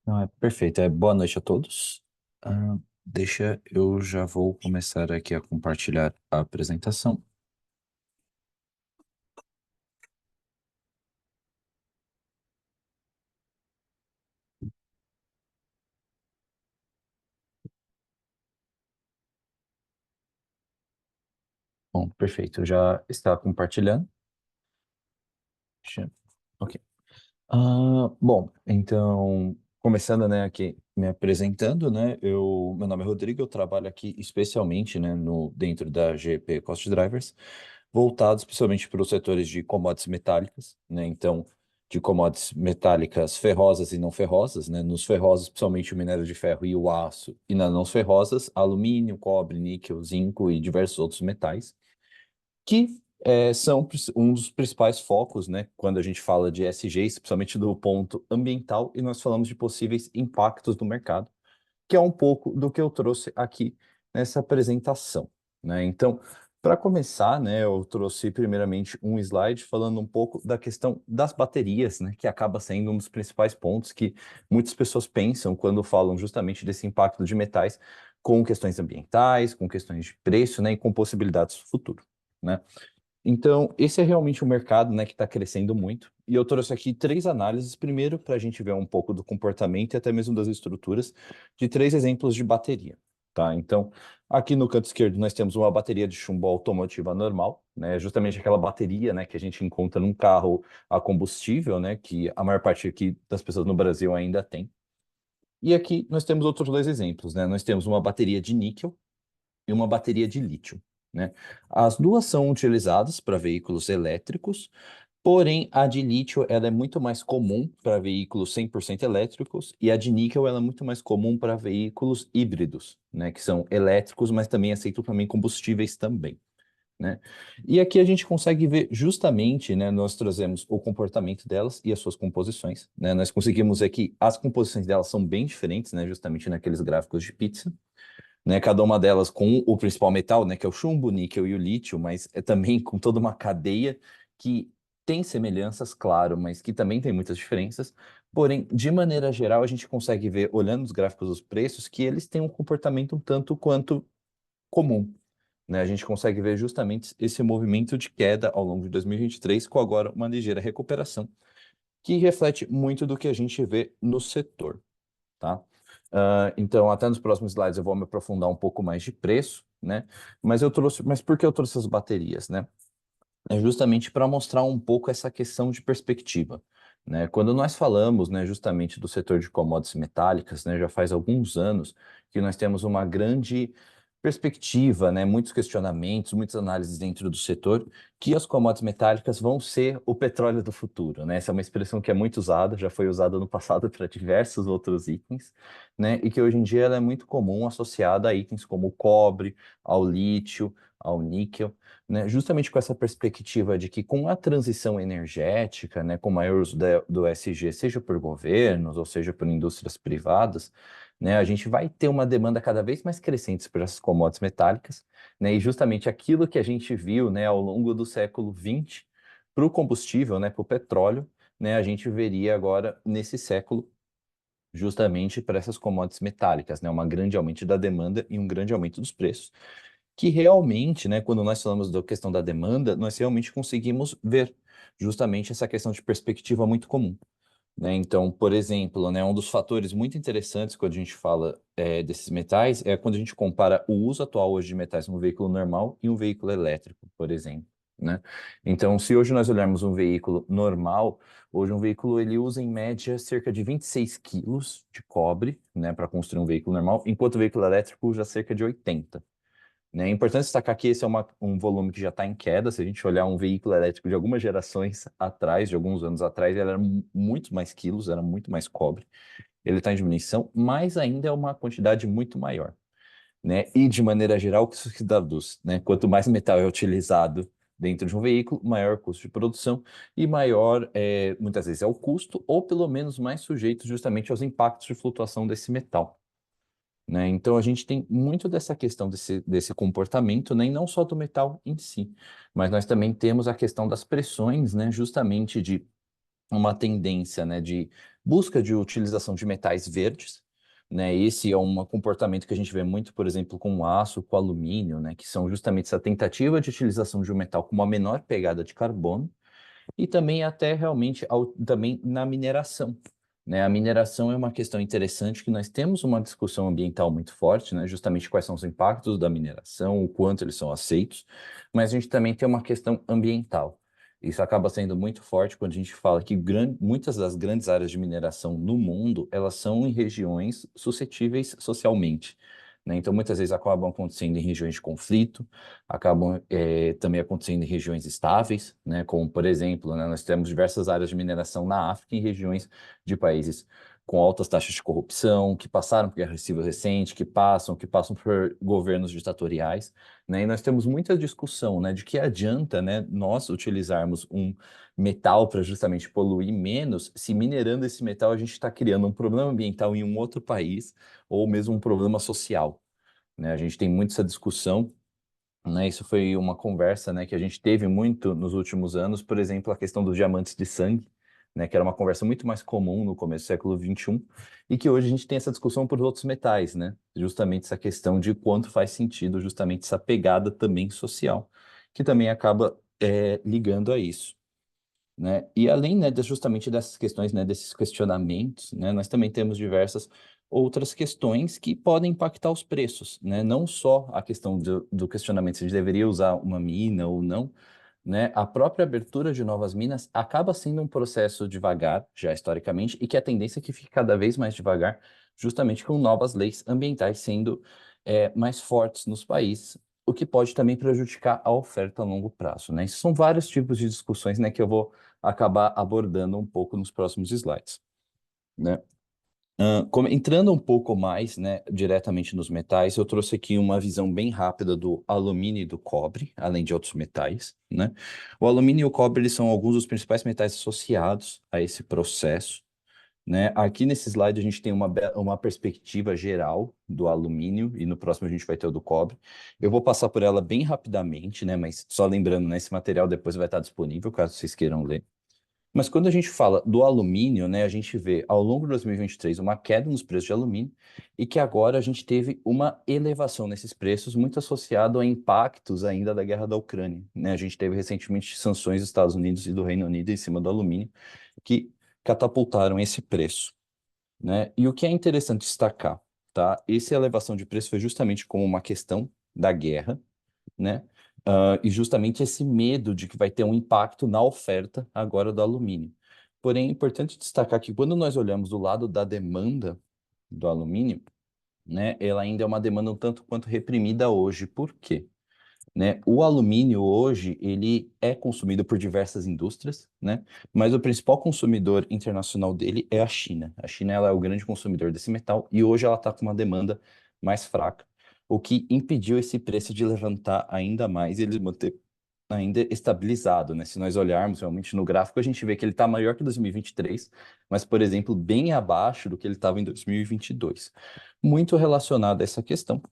Não, perfeito. Boa noite a todos. Eu já vou começar aqui a compartilhar a apresentação. Bom, perfeito. Já está compartilhando. Ok. Bom, então, começando, né, aqui me apresentando, né, meu nome é Rodrigo, eu trabalho aqui especialmente, né, dentro da GP Cost Drivers, voltado especialmente para os setores de commodities metálicas, né, então, de commodities metálicas ferrosas e não ferrosas, né, nos ferrosos, principalmente o minério de ferro e o aço, e nas não ferrosas, alumínio, cobre, níquel, zinco e diversos outros metais que são um dos principais focos, né, quando a gente fala de ESG, especialmente do ponto ambiental, e nós falamos de possíveis impactos no mercado, que é um pouco do que eu trouxe aqui nessa apresentação, né? Então, para começar, né, eu trouxe primeiramente um slide falando um pouco da questão das baterias, né, que acaba sendo um dos principais pontos que muitas pessoas pensam quando falam justamente desse impacto de metais com questões ambientais, com questões de preço, né, e com possibilidades do futuro, né? Então, esse é realmente um mercado, né, que está crescendo muito. E eu trouxe aqui 3 análises. Primeiro, para a gente ver um pouco do comportamento e até mesmo das estruturas de 3 exemplos de bateria. Tá? Então, aqui no canto esquerdo, nós temos uma bateria de chumbo automotiva normal, né, justamente aquela bateria, né, que a gente encontra num carro a combustível, né, que a maior parte aqui das pessoas no Brasil ainda tem. E aqui nós temos outros 2 exemplos, né? Nós temos uma bateria de níquel e uma bateria de lítio, né? As duas são utilizadas para veículos elétricos, porém a de lítio ela é muito mais comum para veículos 100% elétricos e a de níquel ela é muito mais comum para veículos híbridos, né? Que são elétricos, mas também aceitam também combustíveis também, né? E aqui a gente consegue ver justamente, né? Nós trazemos o comportamento delas e as suas composições, né? Nós conseguimos ver que as composições delas são bem diferentes, né? Justamente naqueles gráficos de pizza, né, cada uma delas com o principal metal, né, que é o chumbo, o níquel e o lítio, mas é também com toda uma cadeia que tem semelhanças, claro, mas que também tem muitas diferenças. Porém, de maneira geral, a gente consegue ver, olhando os gráficos dos preços, que eles têm um comportamento um tanto quanto comum, né? A gente consegue ver justamente esse movimento de queda ao longo de 2023, com agora uma ligeira recuperação, que reflete muito do que a gente vê no setor, tá? Então, até nos próximos slides eu vou me aprofundar um pouco mais de preço, né? Mas por que eu trouxe as baterias, né? É justamente para mostrar um pouco essa questão de perspectiva, né? Quando nós falamos, né, justamente do setor de commodities metálicas, né, já faz alguns anos que nós temos uma grande perspectiva, né, muitos questionamentos, muitas análises dentro do setor, que as commodities metálicas vão ser o petróleo do futuro, né? Essa é uma expressão que é muito usada, já foi usada no passado para diversos outros itens, né? E que hoje em dia ela é muito comum associada a itens como o cobre, ao lítio, ao níquel, né, justamente com essa perspectiva de que com a transição energética, né, com o maior uso do SG, seja por governos ou seja por indústrias privadas, né, a gente vai ter uma demanda cada vez mais crescente por essas commodities metálicas, né, e justamente aquilo que a gente viu, né, ao longo do século XX para o combustível, né, para o petróleo, né, a gente veria agora nesse século justamente para essas commodities metálicas, né, um grande aumento da demanda e um grande aumento dos preços que realmente, né, quando nós falamos da questão da demanda, nós realmente conseguimos ver justamente essa questão de perspectiva muito comum, né? Então, por exemplo, né, um dos fatores muito interessantes quando a gente fala desses metais é quando a gente compara o uso atual hoje de metais num veículo normal e um veículo elétrico, por exemplo, né? Então, se hoje nós olharmos um veículo normal, hoje um veículo ele usa em média cerca de 26 quilos de cobre, né, para construir um veículo normal, enquanto o veículo elétrico usa cerca de 80. Né? É importante destacar que esse é um volume que já está em queda. Se a gente olhar um veículo elétrico de algumas gerações atrás, de alguns anos atrás, ele era muito mais quilos, era muito mais cobre. Ele está em diminuição, mas ainda é uma quantidade muito maior, né? E de maneira geral, o que isso se traduz, né? Quanto mais metal é utilizado dentro de um veículo, maior o custo de produção e maior, muitas vezes, é o custo, ou pelo menos mais sujeito justamente aos impactos de flutuação desse metal. né? Então, a gente tem muito dessa questão desse comportamento, né? E não só do metal em si, mas nós também temos a questão das pressões, né? Justamente de uma tendência, né, de busca de utilização de metais verdes, né? Esse é um comportamento que a gente vê muito, por exemplo, com o aço, com o alumínio, né, que são justamente essa tentativa de utilização de um metal com uma menor pegada de carbono, e também até realmente também na mineração, né? A mineração é uma questão interessante que nós temos uma discussão ambiental muito forte, né? Justamente quais são os impactos da mineração, o quanto eles são aceitos, mas a gente também tem uma questão ambiental. Isso acaba sendo muito forte quando a gente fala que muitas das grandes áreas de mineração no mundo, elas são em regiões suscetíveis socialmente, né? Então, muitas vezes acabam acontecendo em regiões de conflito, acabam também acontecendo em regiões estáveis, né? Como, por exemplo, né, nós temos diversas áreas de mineração na África em regiões de países com altas taxas de corrupção, que passaram por guerra civil recente, que passam por governos ditatoriais, né? E nós temos muita discussão, né, de que adianta, né, nós utilizarmos um metal para justamente poluir menos, se minerando esse metal a gente está criando um problema ambiental em um outro país ou mesmo um problema social, né? A gente tem muito essa discussão, né? Isso foi uma conversa, né, que a gente teve muito nos últimos anos, por exemplo, a questão dos diamantes de sangue, né, que era uma conversa muito mais comum no começo do século XXI, e que hoje a gente tem essa discussão por outros metais, né? Justamente essa questão de quanto faz sentido justamente essa pegada também social, que também acaba ligando a isso, né? E além, né, justamente dessas questões, né, desses questionamentos, né, nós também temos diversas outras questões que podem impactar os preços, né? Não só a questão do questionamento se a gente deveria usar uma mina ou não, né? A própria abertura de novas minas acaba sendo um processo devagar, já historicamente, e que a tendência é que fique cada vez mais devagar, justamente com novas leis ambientais sendo mais fortes nos países, o que pode também prejudicar a oferta a longo prazo, né? Isso são vários tipos de discussões, né, que eu vou acabar abordando um pouco nos próximos slides, né? Entrando um pouco mais, né, diretamente nos metais, eu trouxe aqui uma visão bem rápida do alumínio e do cobre, além de outros metais, né? O alumínio e o cobre, eles são alguns dos principais metais associados a esse processo, né? Aqui nesse slide a gente tem uma perspectiva geral do alumínio e no próximo a gente vai ter o do cobre. Eu vou passar por ela bem rapidamente, né? Mas só lembrando, né, esse material depois vai estar disponível, caso vocês queiram ler. Mas quando a gente fala do alumínio, né, a gente vê ao longo de 2023 uma queda nos preços de alumínio e que agora a gente teve uma elevação nesses preços, muito associado a impactos ainda da guerra da Ucrânia, né? A gente teve recentemente sanções dos Estados Unidos e do Reino Unido em cima do alumínio que catapultaram esse preço, né? E o que é interessante destacar, tá? Essa elevação de preço foi justamente como uma questão da guerra, né? E justamente esse medo de que vai ter um impacto na oferta agora do alumínio. Porém, é importante destacar que quando nós olhamos do lado da demanda do alumínio, né, ela ainda é uma demanda um tanto quanto reprimida hoje. Por quê? Né? O alumínio hoje, ele é consumido por diversas indústrias, né? Mas o principal consumidor internacional dele é a China. A China, ela é o grande consumidor desse metal e hoje ela está com uma demanda mais fraca, o que impediu esse preço de levantar ainda mais e ele manter ainda estabilizado, né? Se nós olharmos realmente no gráfico, a gente vê que ele está maior que 2023, mas, por exemplo, bem abaixo do que ele estava em 2022. Muito relacionado a essa questão.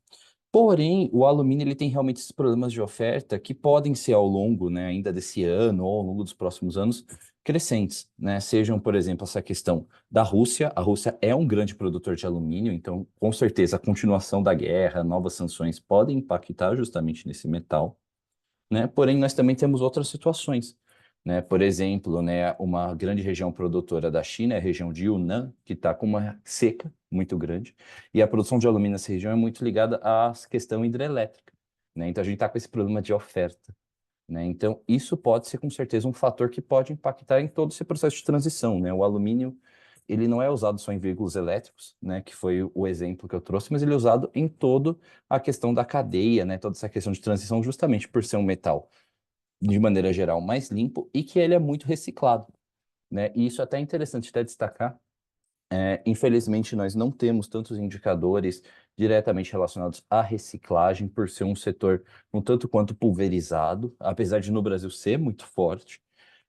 Porém, o alumínio ele tem realmente esses problemas de oferta que podem ser ao longo, né, ainda desse ano ou ao longo dos próximos anos crescentes, né? Sejam, por exemplo, essa questão da Rússia. A Rússia é um grande produtor de alumínio, então, com certeza, a continuação da guerra, novas sanções podem impactar justamente nesse metal, né? Porém, nós também temos outras situações, né? Por exemplo, né, uma grande região produtora da China é a região de Yunnan, que está com uma seca muito grande, e a produção de alumínio nessa região é muito ligada à questão hidrelétrica, né? Então, a gente está com esse problema de oferta, né? Então, isso pode ser, com certeza, um fator que pode impactar em todo esse processo de transição, né? O alumínio, ele não é usado só em veículos elétricos, né, que foi o exemplo que eu trouxe, mas ele é usado em toda a questão da cadeia, né, toda essa questão de transição, justamente por ser um metal, de maneira geral, mais limpo e que ele é muito reciclado, né? E isso é até interessante até destacar. Infelizmente, nós não temos tantos indicadores diretamente relacionados à reciclagem, por ser um setor um tanto quanto pulverizado, apesar de no Brasil ser muito forte,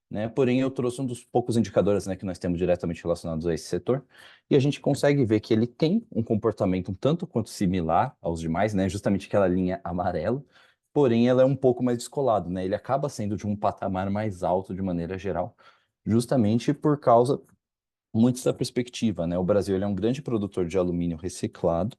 né? Porém, eu trouxe um dos poucos indicadores, né, que nós temos diretamente relacionados a esse setor, e a gente consegue ver que ele tem um comportamento um tanto quanto similar aos demais, né? Justamente aquela linha amarela, porém ela é um pouco mais descolado, né? Ele acaba sendo de um patamar mais alto de maneira geral, justamente por causa muito da perspectiva, né? O Brasil ele é um grande produtor de alumínio reciclado,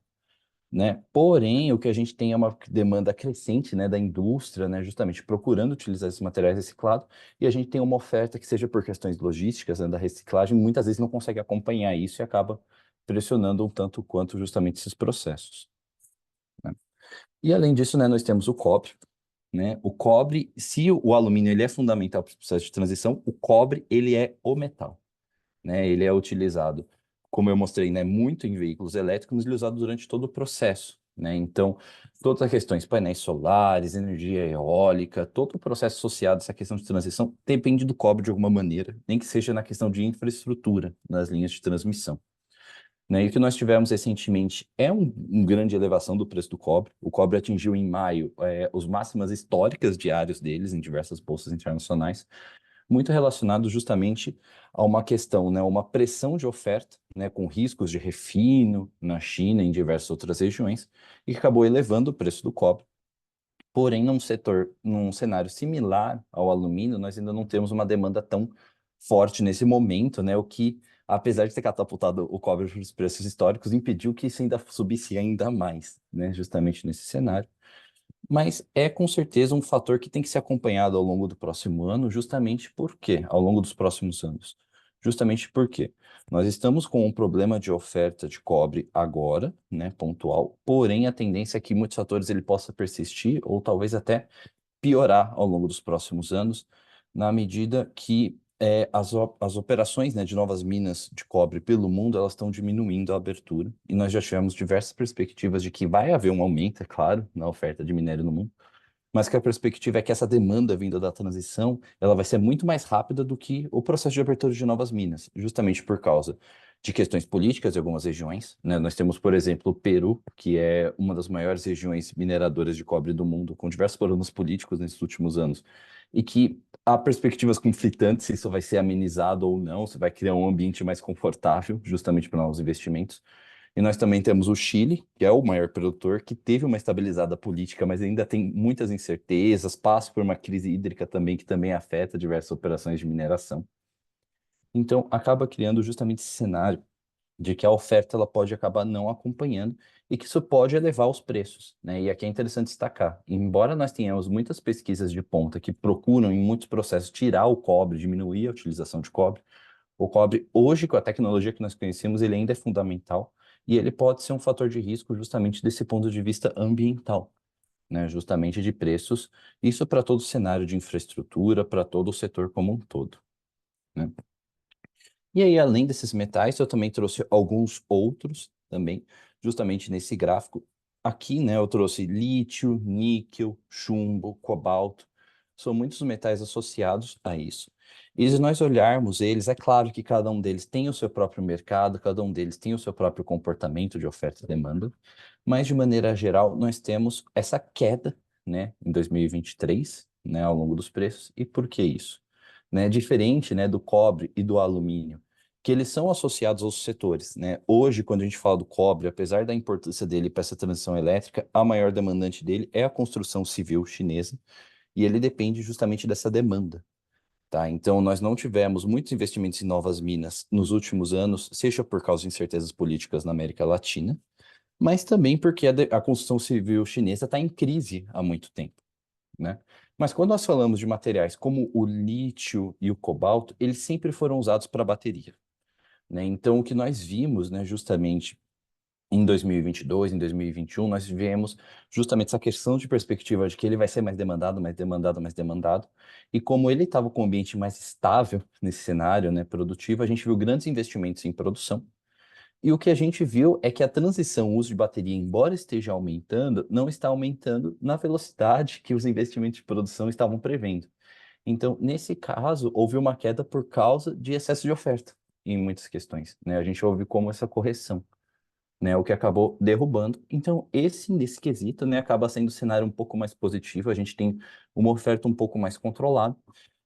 né? Porém, o que a gente tem é uma demanda crescente, né, da indústria, né, justamente procurando utilizar esses materiais reciclados, e a gente tem uma oferta que seja por questões logísticas, né, da reciclagem, muitas vezes não consegue acompanhar isso e acaba pressionando um tanto quanto justamente esses processos, né? E além disso, né, nós temos o cobre, né? O cobre, se o alumínio ele é fundamental para o processo de transição, o cobre ele é o metal, né? Ele é utilizado, como eu mostrei, né, muito em veículos elétricos, ele é usado durante todo o processo, né? Então, todas as questões, painéis solares, energia eólica, todo o processo associado a essa questão de transição depende do cobre de alguma maneira, nem que seja na questão de infraestrutura nas linhas de transmissão, né? E o que nós tivemos recentemente é uma grande elevação do preço do cobre. O cobre atingiu em maio os máximas históricas diários deles em diversas bolsas internacionais, muito relacionado justamente a uma questão, né, uma pressão de oferta, né, com riscos de refino na China e em diversas outras regiões, e que acabou elevando o preço do cobre. Porém, num cenário similar ao alumínio, nós ainda não temos uma demanda tão forte nesse momento, né, o que, apesar de ter catapultado o cobre para os preços históricos, impediu que isso ainda subisse ainda mais, né, justamente nesse cenário. Mas é com certeza um fator que tem que ser acompanhado ao longo do próximo ano, justamente porque, ao longo dos próximos anos, justamente porque nós estamos com um problema de oferta de cobre agora, né, pontual, porém a tendência é que muitos fatores ele possa persistir ou talvez até piorar ao longo dos próximos anos, na medida que as operações, né, de novas minas de cobre pelo mundo, elas estão diminuindo a abertura, e nós já tivemos diversas perspectivas de que vai haver um aumento, é claro, na oferta de minério no mundo, mas que a perspectiva é que essa demanda vinda da transição, ela vai ser muito mais rápida do que o processo de abertura de novas minas, justamente por causa de questões políticas em algumas regiões, né? Nós temos, por exemplo, o Peru, que é uma das maiores regiões mineradoras de cobre do mundo, com diversos problemas políticos nesses últimos anos, e que há perspectivas conflitantes se isso vai ser amenizado ou não, se vai criar um ambiente mais confortável, justamente para novos investimentos. E nós também temos o Chile, que é o maior produtor, que teve uma estabilizada política, mas ainda tem muitas incertezas, passa por uma crise hídrica também, que também afeta diversas operações de mineração. Então, acaba criando justamente esse cenário de que a oferta ela pode acabar não acompanhando e que isso pode elevar os preços, né? E aqui é interessante destacar, embora nós tenhamos muitas pesquisas de ponta que procuram em muitos processos tirar o cobre, diminuir a utilização de cobre, o cobre hoje com a tecnologia que nós conhecemos, ele ainda é fundamental e ele pode ser um fator de risco justamente desse ponto de vista ambiental, né? Justamente de preços, isso para todo o cenário de infraestrutura, para todo o setor como um todo, né? E aí, além desses metais, eu também trouxe alguns outros também, justamente nesse gráfico. Aqui, né, eu trouxe lítio, níquel, chumbo, cobalto. São muitos metais associados a isso. E se nós olharmos eles, é claro que cada um deles tem o seu próprio mercado, cada um deles tem o seu próprio comportamento de oferta e demanda, mas de maneira geral, nós temos essa queda, né, em 2023, né, ao longo dos preços. E por que isso? Né, diferente, né, do cobre e do alumínio, que eles são associados aos setores, né? Hoje, quando a gente fala do cobre, apesar da importância dele para essa transição elétrica, a maior demandante dele é a construção civil chinesa, e ele depende justamente dessa demanda, tá? Então, nós não tivemos muitos investimentos em novas minas nos últimos anos, seja por causa de incertezas políticas na América Latina, mas também porque a construção civil chinesa está em crise há muito tempo, né? Mas quando nós falamos de materiais como o lítio e o cobalto, eles sempre foram usados para bateria, né? Então, o que nós vimos, né, justamente em 2022, em 2021, nós vemos justamente essa questão de perspectiva de que ele vai ser mais demandado, mais demandado, mais demandado. E como ele estava com um ambiente mais estável nesse cenário, né, produtivo, a gente viu grandes investimentos em produção. E o que a gente viu é que a transição, o uso de bateria, embora esteja aumentando, não está aumentando na velocidade que os investimentos de produção estavam prevendo. Então, nesse caso, houve uma queda por causa de excesso de oferta em muitas questões, né? A gente houve como essa correção, né? O que acabou derrubando. Então, nesse quesito, né, acaba sendo um cenário um pouco mais positivo. A gente tem uma oferta um pouco mais controlada.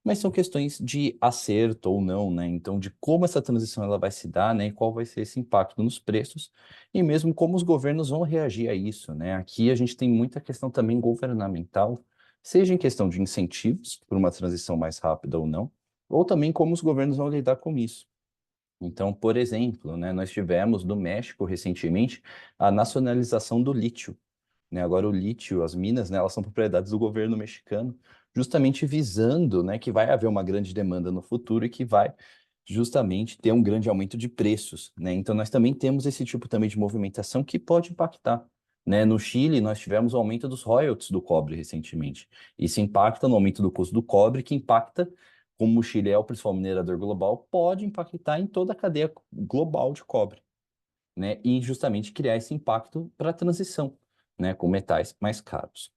mas são questões de acerto ou não, né? Então, de como essa transição ela vai se dar, né? E qual vai ser esse impacto nos preços, e mesmo como os governos vão reagir a isso, né? Aqui a gente tem muita questão também governamental, seja em questão de incentivos para uma transição mais rápida ou não, ou também como os governos vão lidar com isso. Então, por exemplo, né, nós tivemos no México recentemente a nacionalização do lítio, né? Agora o lítio, as minas, né, elas são propriedades do governo mexicano, justamente visando, né, que vai haver uma grande demanda no futuro e que vai justamente ter um grande aumento de preços, né? Então nós também temos esse tipo também de movimentação que pode impactar, né? No Chile, nós tivemos o aumento dos royalties do cobre recentemente. Isso impacta no aumento do custo do cobre, que impacta, como o Chile é o principal minerador global, pode impactar em toda a cadeia global de cobre, né? E justamente criar esse impacto para a transição, né? Com metais mais caros,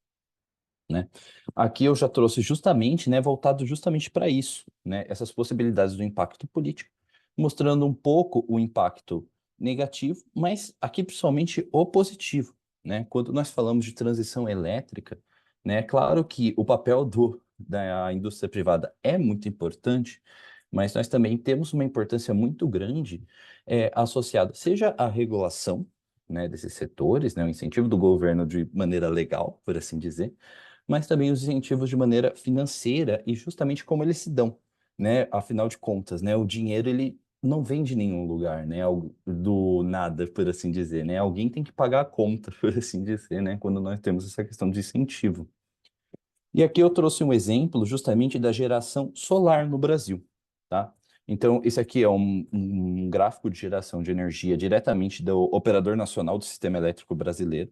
né? Aqui eu já trouxe justamente, né? Voltado justamente para isso, né? Essas possibilidades do impacto político, mostrando um pouco o impacto negativo, mas aqui principalmente o positivo, né? Quando nós falamos de transição elétrica, né? É claro que o papel da indústria privada é muito importante, mas nós também temos uma importância muito grande associada, seja à regulação, né, desses setores, né, o incentivo do governo de maneira legal, por assim dizer, mas também os incentivos de maneira financeira e justamente como eles se dão, né? Afinal de contas, né, o dinheiro ele não vem de nenhum lugar, né? Do nada, por assim dizer, né? Alguém tem que pagar a conta, por assim dizer, né? Quando nós temos essa questão de incentivo. E aqui eu trouxe um exemplo justamente da geração solar no Brasil, tá? Então, esse aqui é um gráfico de geração de energia diretamente do Operador Nacional do Sistema Elétrico Brasileiro.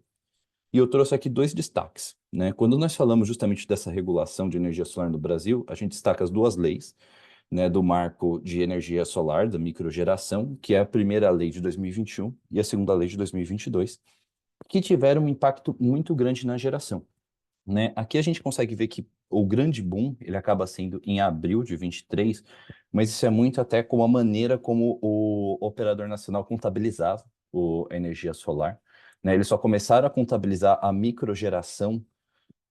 E eu trouxe aqui dois destaques, né? Quando nós falamos justamente dessa regulação de energia solar no Brasil, a gente destaca as duas leis, né, do Marco de Energia Solar, da microgeração, que é a primeira lei de 2021 e a segunda lei de 2022, que tiveram um impacto muito grande na geração, né? Aqui a gente consegue ver que o grande boom, ele acaba sendo em abril de 23, mas isso é muito até com a maneira como o operador nacional contabilizava a energia solar, né? Eles só começaram a contabilizar a microgeração,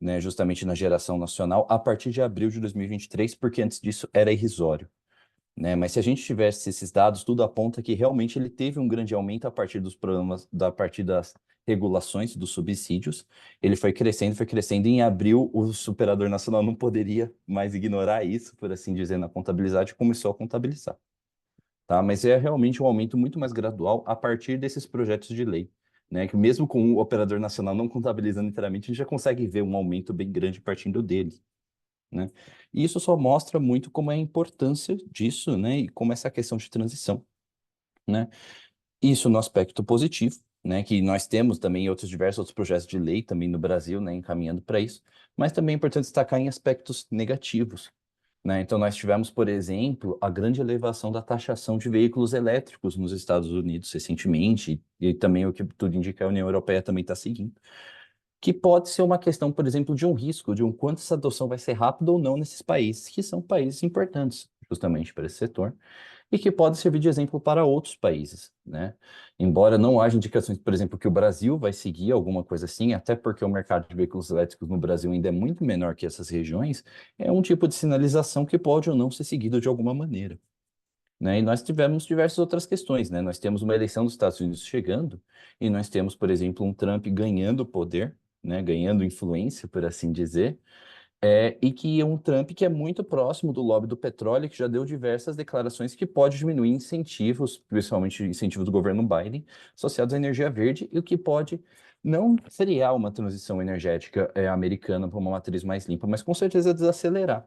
né, justamente na geração nacional, a partir de abril de 2023, porque antes disso era irrisório, né? Mas se a gente tivesse esses dados, tudo aponta que realmente ele teve um grande aumento a partir dos programas, a partir das regulações dos subsídios. Ele foi crescendo, e em abril o superador nacional não poderia mais ignorar isso, por assim dizer, na contabilidade, e começou a contabilizar, tá? Mas é realmente um aumento muito mais gradual a partir desses projetos de lei, né? Que mesmo com o operador nacional não contabilizando inteiramente, a gente já consegue ver um aumento bem grande partindo dele, né? E isso só mostra muito como é a importância disso, né? E como essa questão de transição, né? Isso no aspecto positivo, né? Que nós temos também outros diversos outros projetos de lei também no Brasil, né? Encaminhando para isso, mas também é importante destacar em aspectos negativos, né? Então nós tivemos, por exemplo, a grande elevação da taxação de veículos elétricos nos Estados Unidos recentemente, e também o que tudo indica a União Europeia também está seguindo, que pode ser uma questão, por exemplo, de um risco, de um quanto essa adoção vai ser rápida ou não nesses países, que são países importantes justamente para esse setor, e que pode servir de exemplo para outros países, né? Embora não haja indicações, por exemplo, que o Brasil vai seguir alguma coisa assim, até porque o mercado de veículos elétricos no Brasil ainda é muito menor que essas regiões, é um tipo de sinalização que pode ou não ser seguido de alguma maneira, né? E nós tivemos diversas outras questões, né? Nós temos uma eleição dos Estados Unidos chegando, e nós temos, por exemplo, um Trump ganhando poder, né? Ganhando influência, por assim dizer, e que é um Trump que é muito próximo do lobby do petróleo, que já deu diversas declarações que pode diminuir incentivos, principalmente incentivos do governo Biden, associados à energia verde, e o que pode não frear uma transição energética americana para uma matriz mais limpa, mas com certeza desacelerar,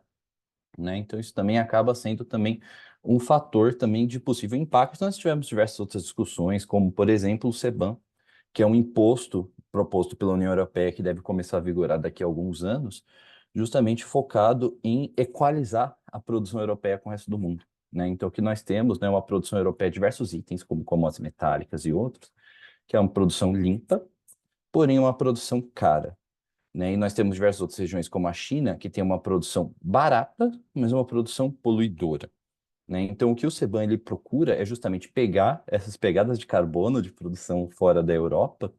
né? Então isso também acaba sendo também um fator também de possível impacto. Nós tivemos diversas outras discussões, como por exemplo o CBAM, que é um imposto proposto pela União Europeia que deve começar a vigorar daqui a alguns anos, justamente focado em equalizar a produção europeia com o resto do mundo, né? Então o que nós temos, né, uma produção europeia de diversos itens, como as metálicas e outros, que é uma produção limpa, porém uma produção cara, né? E nós temos diversas outras regiões, como a China, que tem uma produção barata, mas uma produção poluidora, né? Então, o que o CBAM ele procura é justamente pegar essas pegadas de carbono de produção fora da Europa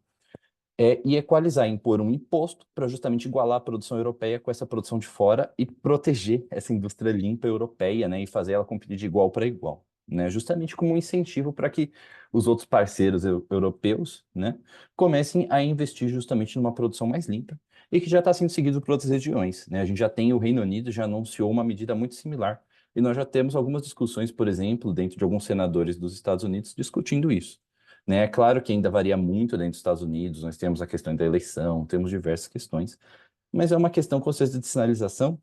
e equalizar, impor um imposto para justamente igualar a produção europeia com essa produção de fora e proteger essa indústria limpa europeia, né, e fazer ela competir de igual para igual, né, justamente como um incentivo para que os outros parceiros europeus, né, comecem a investir justamente numa produção mais limpa e que já está sendo seguido por outras regiões, né? A gente já tem o Reino Unido já anunciou uma medida muito similar e nós já temos algumas discussões, por exemplo, dentro de alguns senadores dos Estados Unidos discutindo isso, né? É claro que ainda varia muito dentro dos Estados Unidos, nós temos a questão da eleição, temos diversas questões, mas é uma questão com certeza de sinalização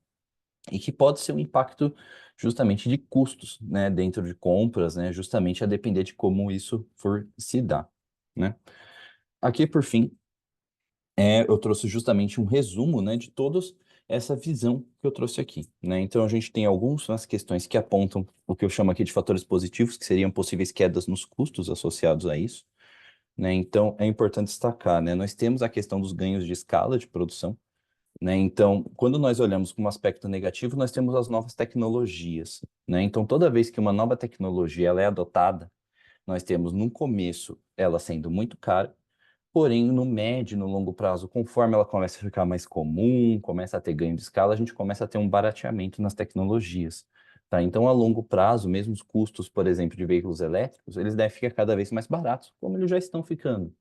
e que pode ser um impacto justamente de custos, né, dentro de compras, né, justamente a depender de como isso for se dar, né? Aqui, por fim, eu trouxe justamente um resumo, né, de todos essa visão que eu trouxe aqui, né? Então a gente tem algumas questões que apontam o que eu chamo aqui de fatores positivos, que seriam possíveis quedas nos custos associados a isso, né? Então é importante destacar, né? Nós temos a questão dos ganhos de escala de produção, né? Então, quando nós olhamos com um aspecto negativo, nós temos as novas tecnologias, né? Então, toda vez que uma nova tecnologia ela é adotada, nós temos no começo ela sendo muito cara. Porém, no médio e no longo prazo, conforme ela começa a ficar mais comum, começa a ter ganho de escala, a gente começa a ter um barateamento nas tecnologias, tá? Então, a longo prazo, mesmo os custos, por exemplo, de veículos elétricos, eles devem ficar cada vez mais baratos, como eles já estão ficando.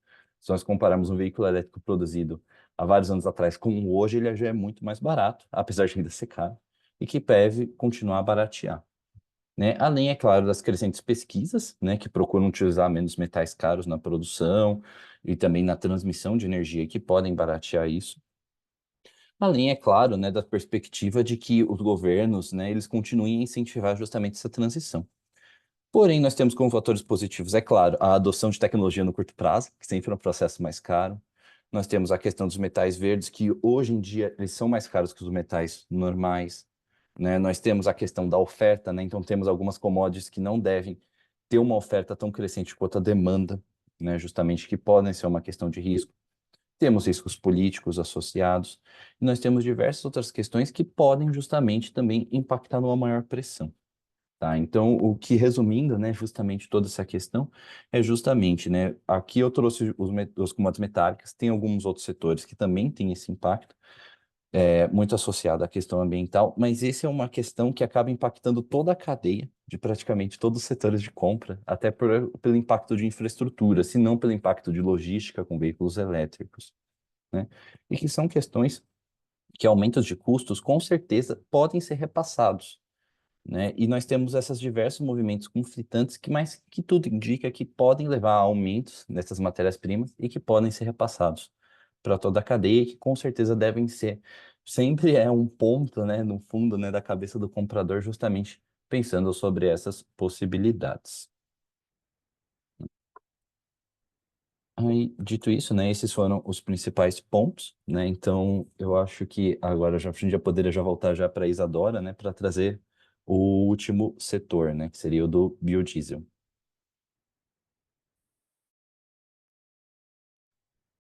Se nós compararmos um veículo elétrico produzido há vários anos atrás com hoje, ele já é muito mais barato, apesar de ainda ser caro, e que deve continuar a baratear, né? Além, é claro, das crescentes pesquisas, né, que procuram utilizar menos metais caros na produção e também na transmissão de energia, que podem baratear isso. Além, é claro, né, da perspectiva de que os governos, né, eles continuem a incentivar justamente essa transição. Porém, nós temos como fatores positivos, é claro, a adoção de tecnologia no curto prazo, que sempre é um processo mais caro. Nós temos a questão dos metais verdes, que hoje em dia eles são mais caros que os metais normais, né? Nós temos a questão da oferta, né? Então temos algumas commodities que não devem ter uma oferta tão crescente quanto a demanda, né? Justamente que podem ser uma questão de risco. Temos riscos políticos associados, e nós temos diversas outras questões que podem justamente também impactar numa maior pressão. Tá, então, o que resumindo, né, justamente toda essa questão é justamente, né, aqui eu trouxe os commodities metálicas, tem alguns outros setores que também têm esse impacto, muito associado à questão ambiental, mas essa é uma questão que acaba impactando toda a cadeia de praticamente todos os setores de compra, até pelo impacto de infraestrutura, se não pelo impacto de logística com veículos elétricos, né, e que são questões que aumentos de custos, com certeza, podem ser repassados, né? E nós temos esses diversos movimentos conflitantes que mais que tudo indica que podem levar a aumentos nessas matérias-primas e que podem ser repassados para toda a cadeia e que com certeza devem ser, sempre é um ponto, né, no fundo, né, da cabeça do comprador, justamente pensando sobre essas possibilidades. Aí, dito isso, né, esses foram os principais pontos, né, então eu acho que agora a gente já poderia já voltar já para a Isadora, né, para trazer o último setor, né, que seria o do biodiesel.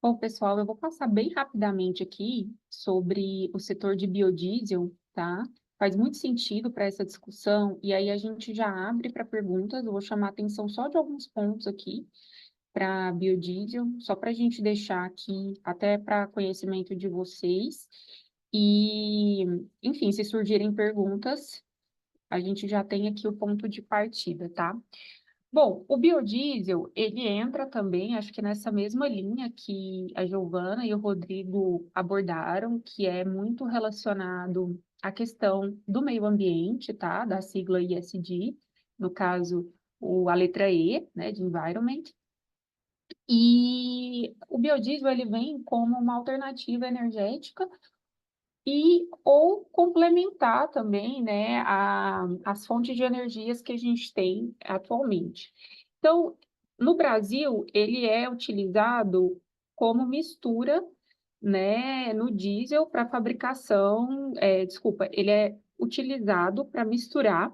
Bom, pessoal, eu vou passar bem rapidamente aqui sobre o setor de biodiesel, tá? Faz muito sentido para essa discussão, e aí a gente já abre para perguntas. Eu vou chamar a atenção só de alguns pontos aqui para biodiesel, só para a gente deixar aqui, até para conhecimento de vocês. E, enfim, se surgirem perguntas, a gente já tem aqui o ponto de partida, tá? Bom, o biodiesel, ele entra também, acho que nessa mesma linha que a Giovana e o Rodrigo abordaram, que é muito relacionado à questão do meio ambiente, tá? Da sigla ESG, no caso, a letra E, né, de Environment. E o biodiesel, ele vem como uma alternativa energética e ou complementar também, né, as fontes de energias que a gente tem atualmente. Então, no Brasil, ele é utilizado como mistura, né, no diesel para fabricação, desculpa, ele é utilizado para misturar,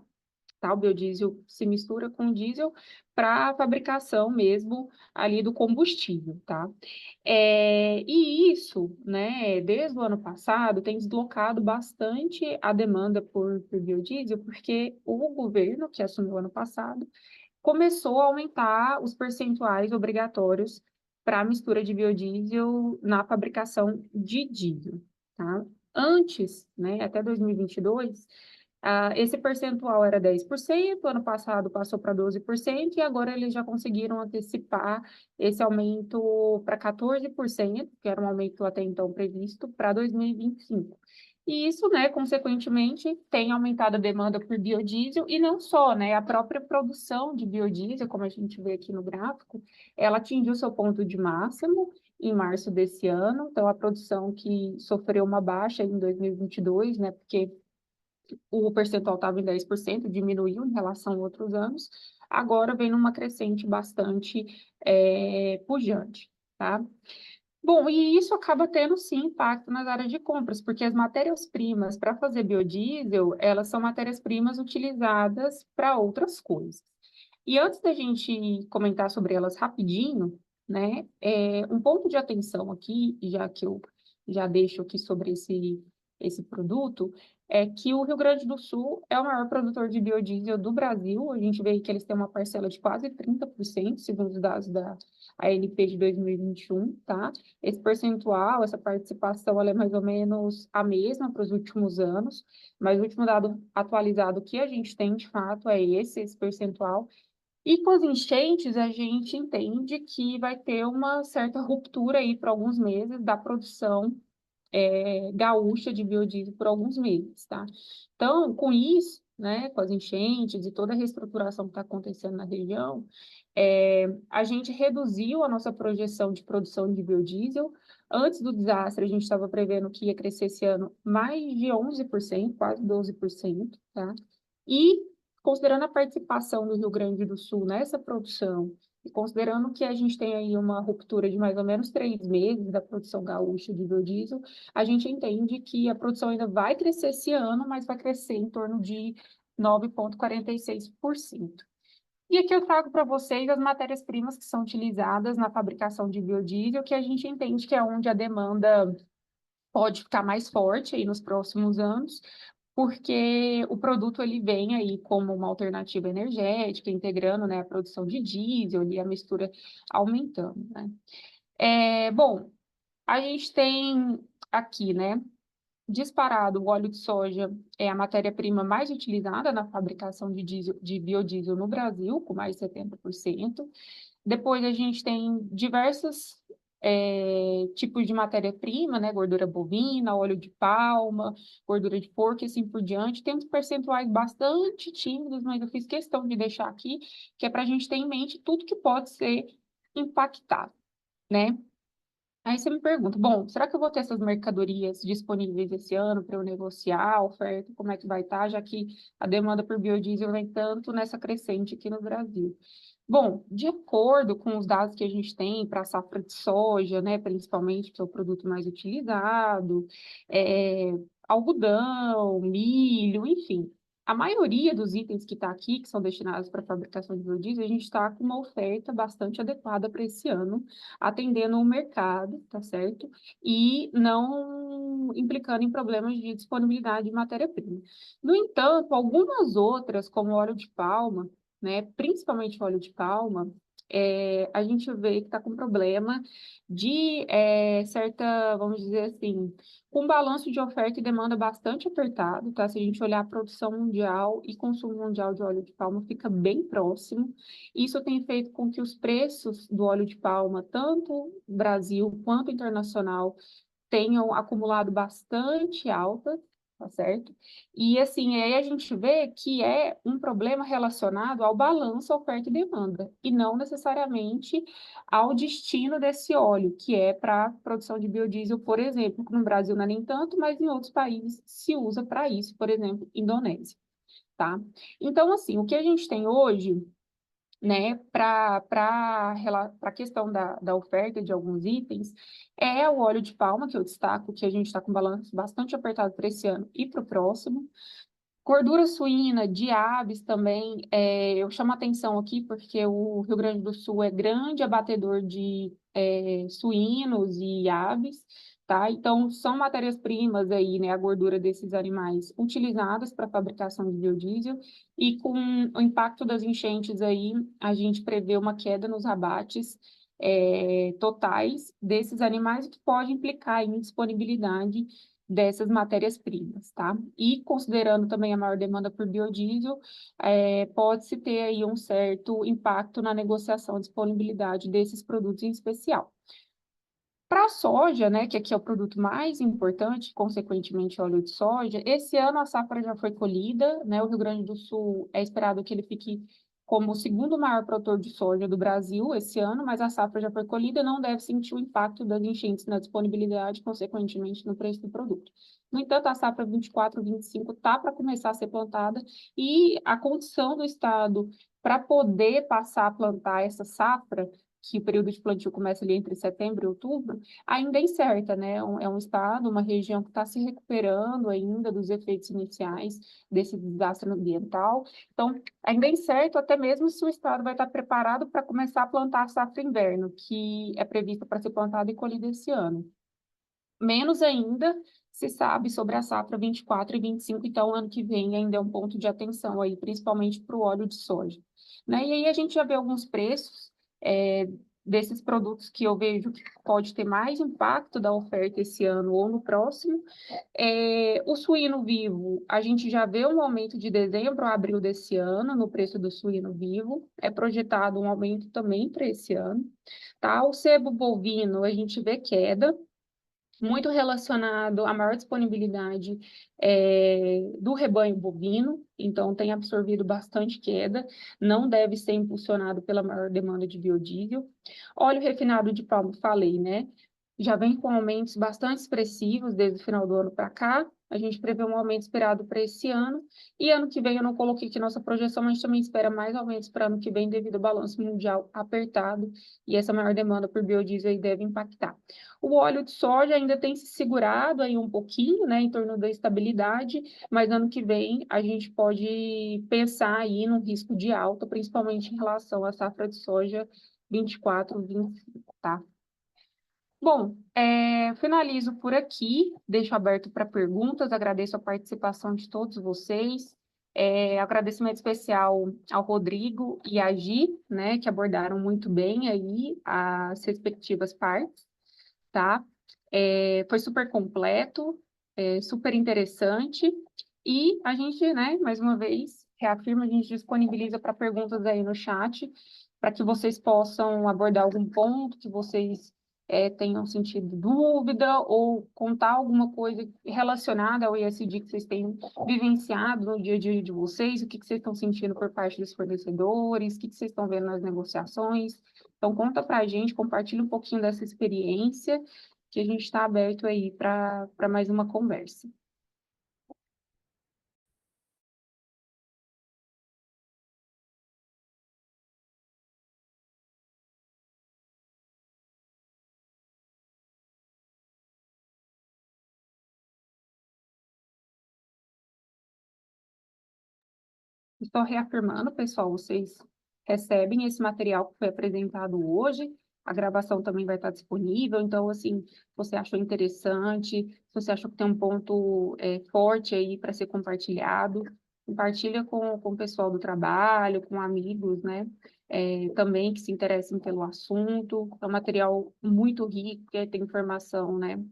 tá? O biodiesel se mistura com o diesel para a fabricação mesmo ali do combustível, tá? E isso, né, desde o ano passado, tem deslocado bastante a demanda por biodiesel, porque o governo, que assumiu ano passado, começou a aumentar os percentuais obrigatórios para a mistura de biodiesel na fabricação de diesel, tá? Antes, né, até 2022, esse percentual era 10%, ano passado passou para 12%, e agora eles já conseguiram antecipar esse aumento para 14%, que era um aumento até então previsto, para 2025. E isso, né, consequentemente, tem aumentado a demanda por biodiesel, e não só, né, a própria produção de biodiesel, como a gente vê aqui no gráfico, ela atingiu seu ponto de máximo em março desse ano, então a produção que sofreu uma baixa em 2022, né, porque o percentual estava em 10%, diminuiu em relação a outros anos, agora vem numa crescente bastante pujante, tá? Bom, e isso acaba tendo, sim, impacto nas áreas de compras, porque as matérias-primas para fazer biodiesel, elas são matérias-primas utilizadas para outras coisas. E antes da gente comentar sobre elas rapidinho, né, um ponto de atenção aqui, já que eu já deixo aqui sobre esse produto, é que o Rio Grande do Sul é o maior produtor de biodiesel do Brasil. A gente vê que eles têm uma parcela de quase 30%, segundo os dados da ANP de 2021, tá? Esse percentual, essa participação, ela é mais ou menos a mesma para os últimos anos, mas o último dado atualizado que a gente tem, de fato, é esse percentual. E com as enchentes, a gente entende que vai ter uma certa ruptura aí para alguns meses da produção gaúcha de biodiesel por alguns meses, tá? Então, com isso, né, com as enchentes e toda a reestruturação que está acontecendo na região, a gente reduziu a nossa projeção de produção de biodiesel. Antes do desastre, a gente estava prevendo que ia crescer esse ano mais de 11%, quase 12%, tá? E, considerando a participação do Rio Grande do Sul nessa produção, e considerando que a gente tem aí uma ruptura de mais ou menos 3 meses da produção gaúcha de biodiesel, a gente entende que a produção ainda vai crescer esse ano, mas vai crescer em torno de 9,46%. E aqui eu trago para vocês as matérias-primas que são utilizadas na fabricação de biodiesel, que a gente entende que é onde a demanda pode ficar mais forte aí nos próximos anos, porque o produto ele vem aí como uma alternativa energética, integrando, né, a produção de diesel e a mistura aumentando, né? Bom, a gente tem aqui, né, disparado, o óleo de soja é a matéria-prima mais utilizada na fabricação de biodiesel no Brasil, com mais de 70%. Depois a gente tem diversos tipos de matéria-prima, né? Gordura bovina, óleo de palma, gordura de porco e assim por diante. Tem uns percentuais bastante tímidos, mas eu fiz questão de deixar aqui, que é para a gente ter em mente tudo que pode ser impactado, né? Aí você me pergunta, bom, será que eu vou ter essas mercadorias disponíveis esse ano para eu negociar a oferta, como é que vai estar, já que a demanda por biodiesel vem tanto nessa crescente aqui no Brasil? Bom, de acordo com os dados que a gente tem para a safra de soja, né, principalmente, que é o produto mais utilizado, algodão, milho, enfim, a maioria dos itens que está aqui, que são destinados para a fabricação de biodiesel, a gente está com uma oferta bastante adequada para esse ano, atendendo o mercado, tá certo? E não implicando em problemas de disponibilidade de matéria-prima. No entanto, algumas outras, como óleo de palma, né, principalmente óleo de palma, a gente vê que está com problema de certa, vamos dizer assim, com um balanço de oferta e demanda bastante apertado, tá? Se a gente olhar a produção mundial e consumo mundial de óleo de palma, fica bem próximo. Isso tem feito com que os preços do óleo de palma, tanto Brasil quanto internacional, tenham acumulado bastante alta, tá certo? E assim, aí a gente vê que é um problema relacionado ao balanço oferta e demanda, e não necessariamente ao destino desse óleo, que é para produção de biodiesel, por exemplo, que no Brasil não é nem tanto, mas em outros países se usa para isso, por exemplo, Indonésia, tá? Então, assim, o que a gente tem hoje, né, para a questão da oferta de alguns itens, é o óleo de palma, que eu destaco, que a gente está com balanço bastante apertado para esse ano e para o próximo. Gordura suína de aves também, eu chamo a atenção aqui porque o Rio Grande do Sul é grande abatedor de suínos e aves, tá? Então, são matérias-primas aí, né, a gordura desses animais utilizadas para a fabricação de biodiesel, e com o impacto das enchentes aí, a gente prevê uma queda nos abates totais desses animais, o que pode implicar em disponibilidade dessas matérias-primas, tá? E considerando também a maior demanda por biodiesel, pode-se ter aí um certo impacto na negociação e disponibilidade desses produtos em especial. Para a soja, né, que aqui é o produto mais importante, consequentemente óleo de soja, esse ano a safra já foi colhida, né, o Rio Grande do Sul é esperado que ele fique como o segundo maior produtor de soja do Brasil esse ano, mas a safra já foi colhida, não deve sentir o impacto das enchentes na disponibilidade, consequentemente no preço do produto. No entanto, a safra 24/25 está para começar a ser plantada e a condição do estado para poder passar a plantar essa safra, que o período de plantio começa ali entre setembro e outubro, ainda é incerta, né? É um estado, uma região que está se recuperando ainda dos efeitos iniciais desse desastre ambiental. Então, ainda é incerto até mesmo se o estado vai estar preparado para começar a plantar a safra inverno, que é prevista para ser plantada e colhida esse ano. Menos ainda se sabe sobre a safra 24 e 25, então ano que vem ainda é um ponto de atenção aí, principalmente para o óleo de soja. Né? E aí a gente já vê alguns preços desses produtos que eu vejo que pode ter mais impacto da oferta esse ano ou no próximo. O suíno vivo, a gente já vê um aumento de dezembro a abril desse ano no preço do suíno vivo, é projetado um aumento também para esse ano. Tá? O sebo bovino, a gente vê queda, muito relacionado à maior disponibilidade do rebanho bovino, então tem absorvido bastante queda, não deve ser impulsionado pela maior demanda de biodiesel. Óleo refinado de palma, falei, né? Já vem com aumentos bastante expressivos desde o final do ano para cá. A gente prevê um aumento esperado para esse ano. E ano que vem eu não coloquei aqui nossa projeção, mas a gente também espera mais aumentos para ano que vem devido ao balanço mundial apertado. E essa maior demanda por biodiesel aí deve impactar. O óleo de soja ainda tem se segurado aí um pouquinho, né, em torno da estabilidade, mas ano que vem a gente pode pensar aí num risco de alta, principalmente em relação à safra de soja 24, 25, tá? Bom, finalizo por aqui, deixo aberto para perguntas, agradeço a participação de todos vocês, agradecimento especial ao Rodrigo e à Gi, né, que abordaram muito bem aí as respectivas partes, tá? Foi super completo, super interessante, e a gente, né, mais uma vez, reafirma, a gente disponibiliza para perguntas aí no chat, para que vocês possam abordar algum ponto que vocês tenham sentido dúvida ou contar alguma coisa relacionada ao ESG que vocês tenham vivenciado no dia a dia de vocês, o que vocês estão sentindo por parte dos fornecedores, o que vocês estão vendo nas negociações. Então, conta para a gente, compartilha um pouquinho dessa experiência, que a gente está aberto aí para mais uma conversa. Estou reafirmando, pessoal, vocês recebem esse material que foi apresentado hoje, a gravação também vai estar disponível, então, assim, se você achou interessante, se você achou que tem um ponto forte aí para ser compartilhado, compartilha com o pessoal do trabalho, com amigos, né, também que se interessem pelo assunto. É um material muito rico, que tem informação, né,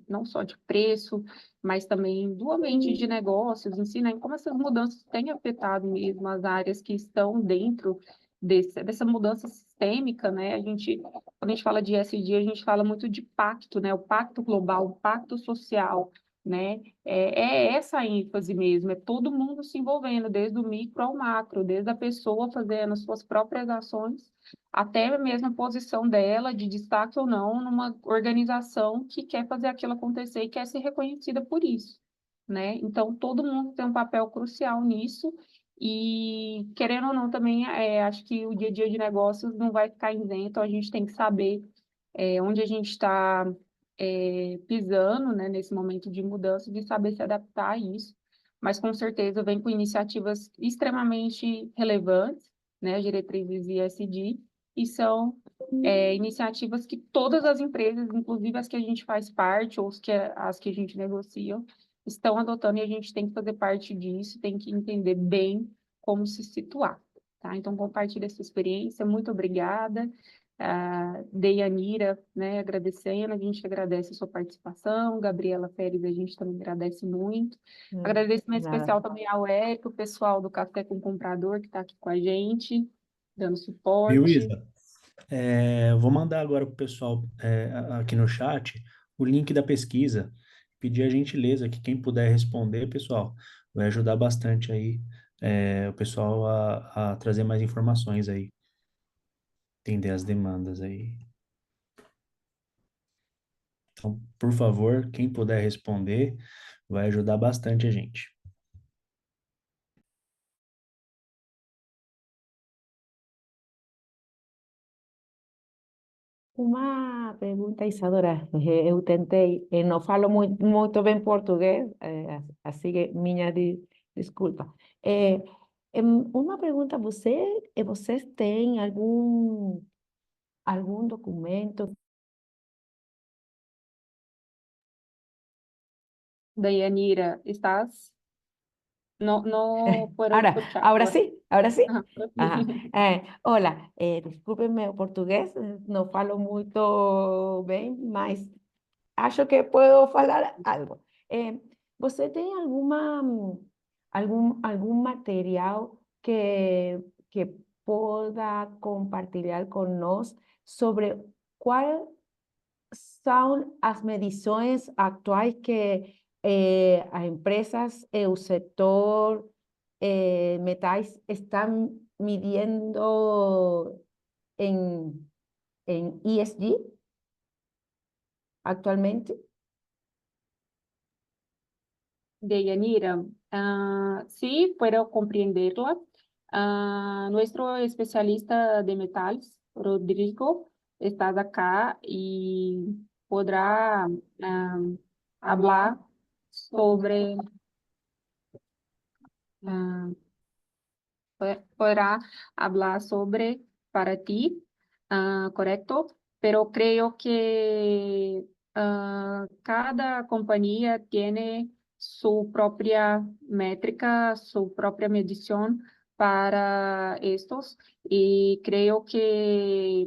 não só de preço, mas também do ambiente de negócios em si, né? Como essas mudanças têm afetado mesmo as áreas que estão dentro dessa mudança sistêmica, né? Quando a gente fala de ESG, a gente fala muito de pacto, né? O pacto global, o pacto social, né? É essa a ênfase mesmo, é todo mundo se envolvendo, desde o micro ao macro, desde a pessoa fazendo as suas próprias ações, até mesmo a posição dela, de destaque ou não, numa organização que quer fazer aquilo acontecer e quer ser reconhecida por isso, né? Então, todo mundo tem um papel crucial nisso e, querendo ou não, também, acho que o dia a dia de negócios não vai ficar isento, a gente tem que saber onde a gente está pisando, né, nesse momento de mudança, de saber se adaptar a isso, mas com certeza vem com iniciativas extremamente relevantes, né, as diretrizes ESG, e são iniciativas que todas as empresas, inclusive as que a gente faz parte, ou as que a gente negocia, estão adotando, e a gente tem que fazer parte disso, tem que entender bem como se situar, tá? Então, compartilhe essa experiência, muito obrigada, Deyanira, né, agradecendo, a gente agradece a sua participação, Gabriela Pérez, a gente também agradece muito. Agradecimento Nada. especial também ao Érico, o pessoal do Café com o Comprador, que está aqui com a gente, dando Viu, suporte. Isa? Eu vou mandar agora para o pessoal aqui no chat o link da pesquisa. Pedir a gentileza que quem puder responder, pessoal, vai ajudar bastante aí o pessoal a trazer mais informações aí, entender as demandas aí. Então, por favor, quem puder responder, vai ajudar bastante a gente. Uma pergunta, Isadora. Eu tentei, não falo muito bem português, assim que desculpa. Uma pergunta, vocês têm algum documento? Deyanira, ¿estás? No puedo escuchar. Ahora sí. Ajá. Ajá. Hola, descúlpenme o português, não falo muito bem, mas acho que puedo falar algo. Você tem algum material que possa compartilhar conosco sobre quais são as medições atuais que as empresas e o setor metais estão midiendo em ESG actualmente? Deyanira, sí, puedo comprenderla. Nuestro especialista de metales, Rodrigo, está acá y podrá hablar sobre, ah, podrá hablar sobre para ti, correcto, pero creo que cada compañía tiene su propia métrica, su propia medición para estos y creo que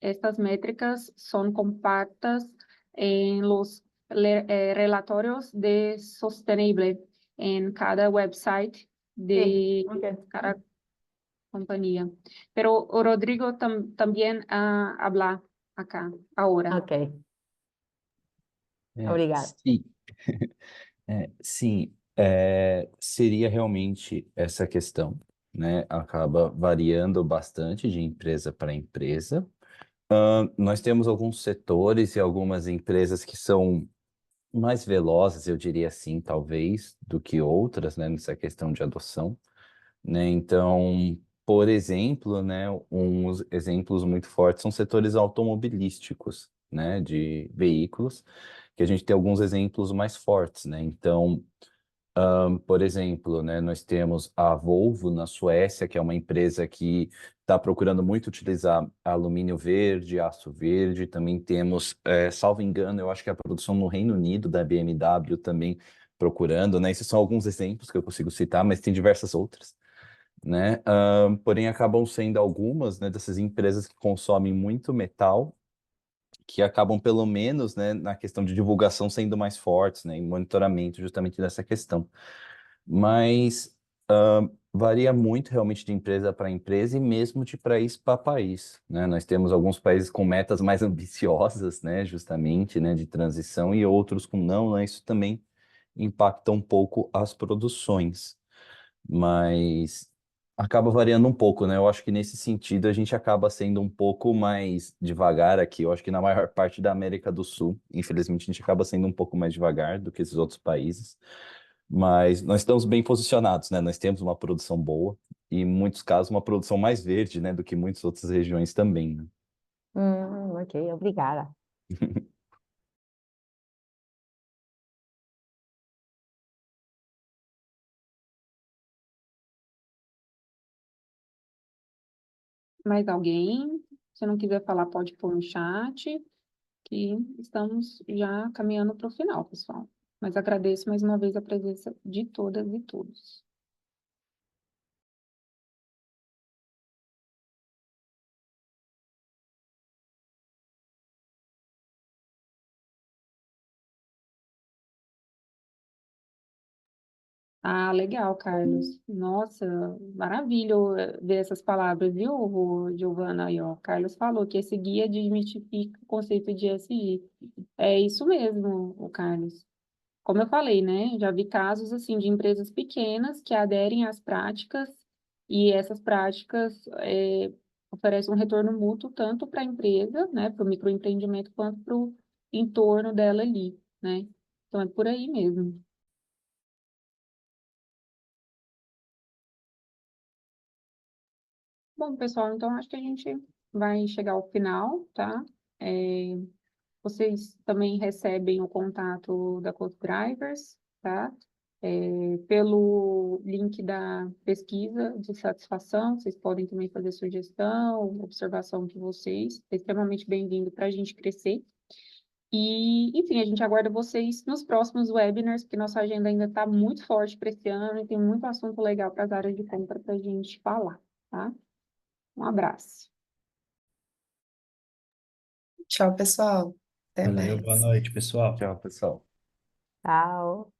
estas métricas son compactas en los relatorios de sostenible en cada website de Ok. cada compañía. Pero Rodrigo también habla acá, ahora. Ok, É, obrigada. sim, sim, seria realmente essa questão, né? Acaba variando bastante de empresa para empresa. Nós temos alguns setores e algumas empresas que são mais velozes, eu diria assim, talvez, do que outras, né, nessa questão de adoção, né? Então, por exemplo, né, uns exemplos muito fortes são setores automobilísticos, né, de veículos, que a gente tem alguns exemplos mais fortes, né? Então, por exemplo, né, nós temos a Volvo na Suécia, que é uma empresa que está procurando muito utilizar alumínio verde, aço verde. Também temos, salvo engano, eu acho que a produção no Reino Unido da BMW também procurando, né? Esses são alguns exemplos que eu consigo citar, mas tem diversas outras, né? Porém, acabam sendo algumas, né, dessas empresas que consomem muito metal, que acabam, pelo menos, né, na questão de divulgação, sendo mais fortes, né, em monitoramento justamente dessa questão. Mas varia muito realmente de empresa para empresa e mesmo de país para país, né? Nós temos alguns países com metas mais ambiciosas, né, justamente, né, de transição e outros com não, né? Isso também impacta um pouco as produções, mas acaba variando um pouco, né? Eu acho que nesse sentido a gente acaba sendo um pouco mais devagar aqui. Eu acho que na maior parte da América do Sul, infelizmente, a gente acaba sendo um pouco mais devagar do que esses outros países. Mas nós estamos bem posicionados, né? Nós temos uma produção boa e, em muitos casos, uma produção mais verde, né, do que muitas outras regiões também, né? Ok, obrigada. Mais alguém? Se não quiser falar, pode pôr no chat, que estamos já caminhando para o final, pessoal. Mas agradeço mais uma vez a presença de todas e todos. Ah, legal, Carlos. Nossa, maravilha ver essas palavras, viu, Giovana? Aí, ó, Carlos falou que esse guia desmistifica o conceito de ESG. É isso mesmo, o Carlos. Como eu falei, né? Já vi casos assim de empresas pequenas que aderem às práticas e essas práticas oferecem um retorno mútuo tanto para a empresa, né, para o microempreendimento, quanto para o entorno dela ali, né? Então é por aí mesmo. Bom, pessoal, então acho que a gente vai chegar ao final, tá? É, vocês também recebem o contato da Code Drivers, tá? Pelo link da pesquisa de satisfação, vocês podem também fazer sugestão, observação de vocês. É extremamente bem-vindo para a gente crescer. E, enfim, a gente aguarda vocês nos próximos webinars, porque nossa agenda ainda está muito forte para esse ano e tem muito assunto legal para as áreas de compra para a gente falar, tá? Um abraço. Tchau, pessoal. Até Valeu, boa mais. noite, pessoal. Tchau, pessoal. Tchau.